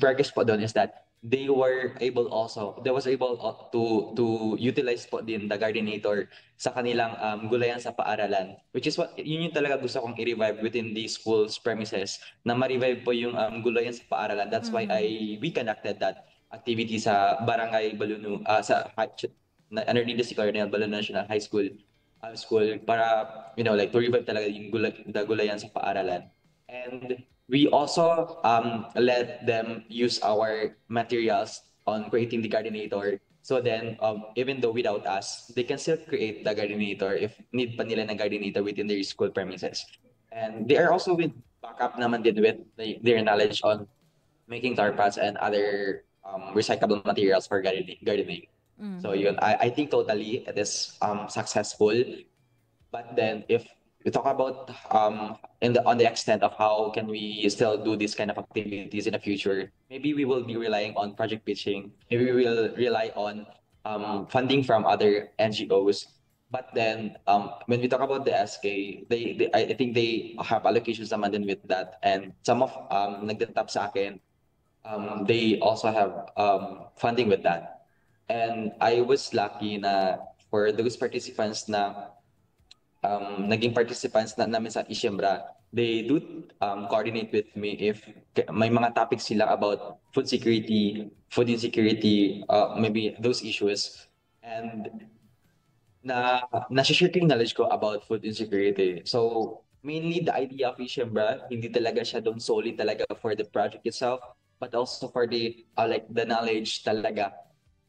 progress po doon is that they was able to utilize po din the gardenator sa kanilang gulayan sa paaralan, which is yun yung talaga gusto kong i-revive within the school's premises, na ma-revive po yung gulayan sa paaralan. That's why we conducted that activity sa Barangay Baluno, sa underneath the Coronel Baluno National High School para like to revive talaga yung gulayan sa paaralan. And we also let them use our materials on creating the gardenator. So then, even though without us, they can still create the gardenator if need pa nila ng gardenator within their school premises. And they are also with backup naman din with their knowledge on making tar pots and other recyclable materials for gardening. So yun, I think totally it is successful. But then if we talk about on the extent of how can we still do this kind of activities in the future, maybe we will be relying on project pitching. Maybe we will rely on funding from other NGOs. But then when we talk about the SK, I think they have allocations naman din with that. And some of nagtatap sa akin, they also have funding with that. And I was lucky na for those participants na naging participants na namin sa Isiembra, they do coordinate with me if may mga topics sila about food insecurity, maybe those issues. And na-share ko yung knowledge ko about food insecurity. So mainly the idea of Isiembra, hindi talaga siya doon solely talaga for the project itself, but also for the like the knowledge talaga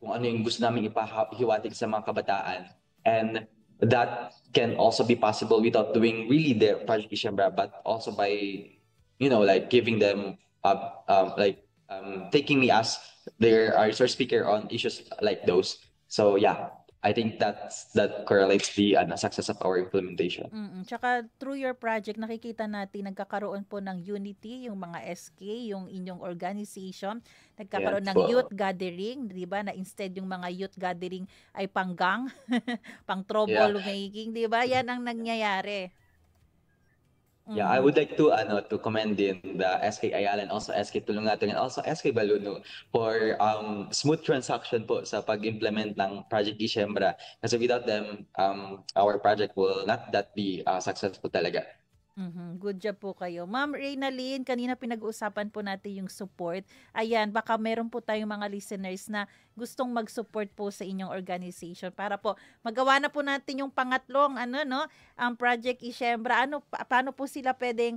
kung ano yung gusto namin ipahiwatig sa mga kabataan. And that can also be possible without doing really the project Isiembra, but also by, like giving them taking me as their resource speaker on issues like those. So yeah, I think that correlates the success of our implementation. Tsaka through your project, nakikita natin nagkakaroon po ng unity, yung mga SK, yung inyong organization, nagkakaroon ng youth gathering, di ba? Na instead yung mga youth gathering ay panggang, pang trouble making, di ba? Yan ang nangyayari. Yeah, I would like to commend din the SK Ayala and also SK Tulungatong and also SK Baluno for smooth transaction po sa pag-implement ng Project Isiembra. Kasi without them, our project will not that be successful talaga. Good job po kayo. Ma'am Reynalyn, kanina pinag-uusapan po natin yung support. Ayan, baka meron po tayong mga listeners na gustong mag-support po sa inyong organization para po magawa na po natin yung pangatlong ang Project Isiembra. Paano po sila pwedeng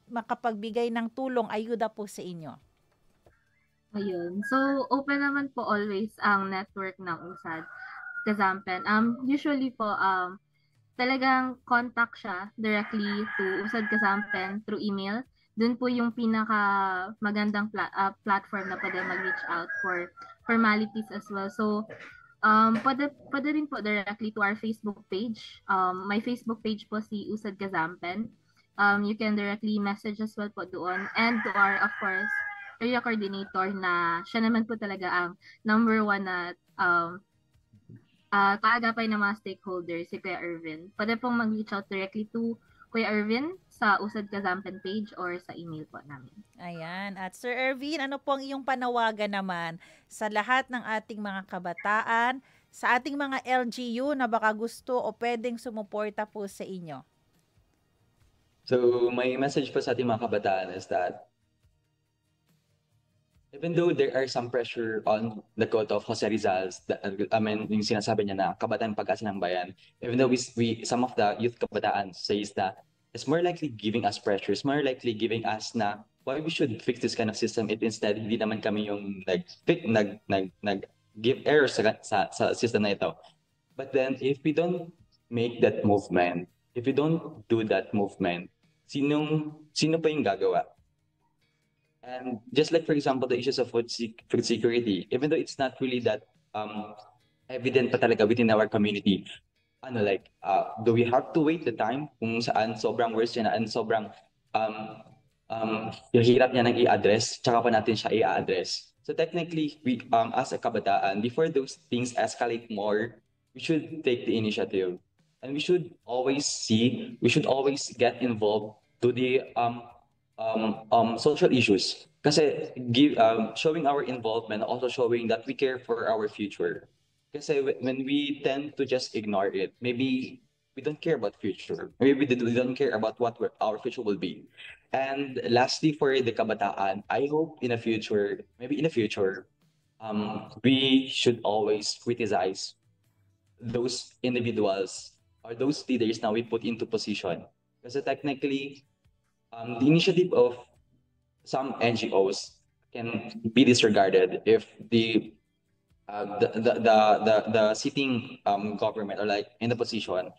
makapagbigay ng tulong, ayuda po sa inyo? Ayun. So, open naman po always ang network ng USAD Kazampen. Usually po, talagang contact siya directly to USAD Kazampen through email. Doon po yung pinaka magandang platform na pwede mag-reach out for formalities as well. So, pwede rin po directly to our Facebook page. My Facebook page po si USAD Kazampen. You can directly message as well po doon. And to our, of course, area coordinator na siya naman po talaga ang number one na kaagapay ng mga stakeholders, si Kuya Ervin. Pwede pong mag-reach out directly to Kuya Ervin sa USAD Kazampen page or sa email po namin. Ayan. At Sir Ervin, ano po ang iyong panawagan naman sa lahat ng ating mga kabataan, sa ating mga LGU na baka gusto o pwedeng sumuporta po sa inyo? So my message po sa ating mga kabataan is that even though there are some pressure on the quote of Jose Rizal, yung sinasabi niya na kabataan pag-asa ng bayan, even though we some of the youth kabataan says that it's more likely giving us pressure, it's more likely giving us na why we should fix this kind of system if instead hindi naman kami yung give errors sa system na ito. But then if we don't make that movement, if we don't do that movement, sino pa yung gagawa? And just like, for example, the issues of food security, even though it's not really that evident pa talaga within our community, do we have to wait the time kung saan sobrang worst niya na and sobrang yung hirap niya nang i-address, tsaka pa natin siya i-address. So technically, we as a kabataan, before those things escalate more, we should take the initiative. And we should always get involved to the social issues. Kasi showing our involvement, also showing that we care for our future. Kasi when we tend to just ignore it, maybe we don't care about future. Maybe we don't care about what our future will be. And lastly, for the kabataan, I hope in the future, we should always criticize those individuals or those leaders now we put into position. Kasi technically, the initiative of some NGOs can be disregarded if the sitting government or in the position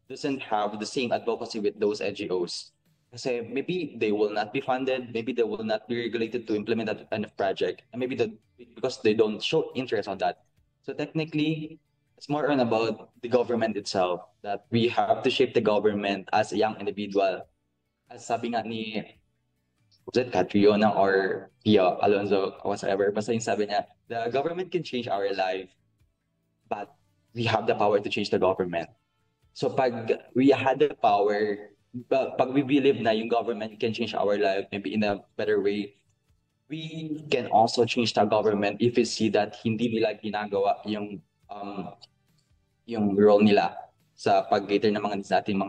doesn't have the same advocacy with those NGOs. Kasi maybe they will not be funded, maybe they will not be regulated to implement that kind of project, and maybe because they don't show interest on that. So technically, it's more on about the government itself, that we have to shape the government as a young individual. As sabi nga ni, was it Catriona or Pia Alonso, whatsoever, basta yung sabi niya, the government can change our life, but we have the power to change the government. So pag we had the power, pag we believe na yung government can change our life, maybe in a better way, we can also change the government if we see that hindi nila ginagawa yung role nila sa pag-cater ng mga needs natin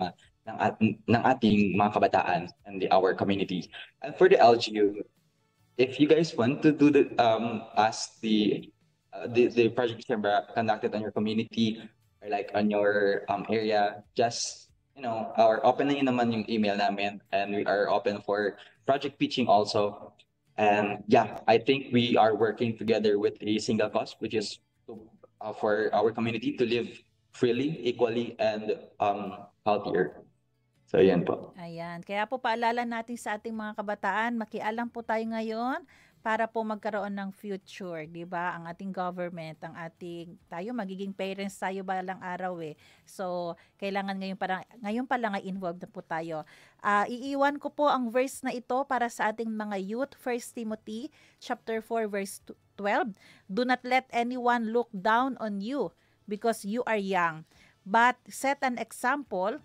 ng ating mga kabataan and our community. And for the LGU, if you guys want to do the project conducted on your community or like on your area, just or open na yun naman yung email namin, and we are open for project pitching also. And yeah, I think we are working together with a single cause, which is for our community to live freely, equally, and healthier. So yan po. Ayan. Kaya po paalala natin sa ating mga kabataan, makialam po tayo ngayon para po magkaroon ng future, di ba? Ang ating government, tayo magiging parents tayo balang araw eh. So, kailangan ngayon pa lang ay involved na po tayo. Iiwan ko po ang verse na ito para sa ating mga youth, 1 Timothy chapter 4 verse 12. Do not let anyone look down on you because you are young, but set an example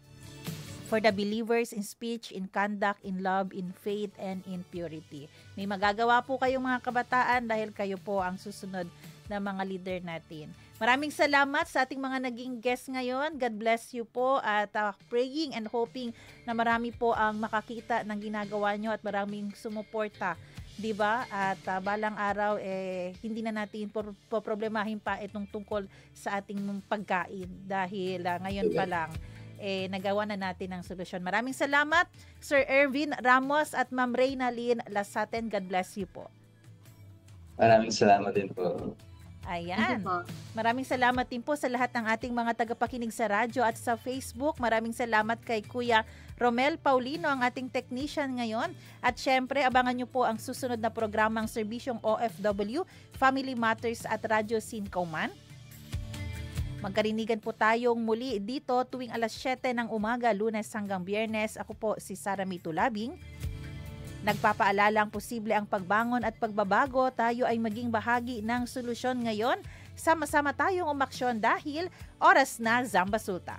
for the believers in speech, in conduct, in love, in faith, and in purity. May magagawa po kayong mga kabataan dahil kayo po ang susunod na mga leader natin. Maraming salamat sa ating mga naging guest ngayon. God bless you po at praying and hoping na marami po ang makakita ng ginagawa nyo at maraming sumuporta. Diba? At balang araw, hindi na natin problemahin pa itong tungkol sa ating pagkain dahil ngayon pa lang, nagawa na natin ang solusyon. Maraming salamat, Sir Ervin Ramos at Ma'am Reynalyn Lasaten. God bless you po. Maraming salamat din po. Ayan. Maraming salamat din po sa lahat ng ating mga tagapakinig sa radyo at sa Facebook. Maraming salamat kay Kuya Romel Paulino, ang ating technician ngayon. At syempre, abangan nyo po ang susunod na programang Serbisyong OFW, Family Matters at Radyo Sincoman. Magkarinigan po tayong muli dito tuwing alas 7 ng umaga, Lunes hanggang Biyernes. Ako po si Sara May Tulabing. Nagpapaalala ang posible ang pagbangon at pagbabago. Tayo ay maging bahagi ng solusyon ngayon. Sama-sama tayong umaksyon dahil oras na Zamba Sulta.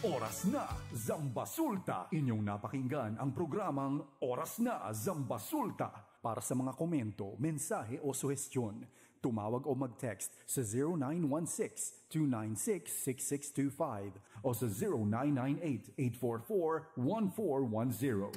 Oras na, Zambasulta. Inyong napakinggan ang programang Oras na, Zambasulta. Para sa mga komento, mensahe o suhestyon, tumawag o mag-text sa 0916-296-6625 o sa 0998-844-1410.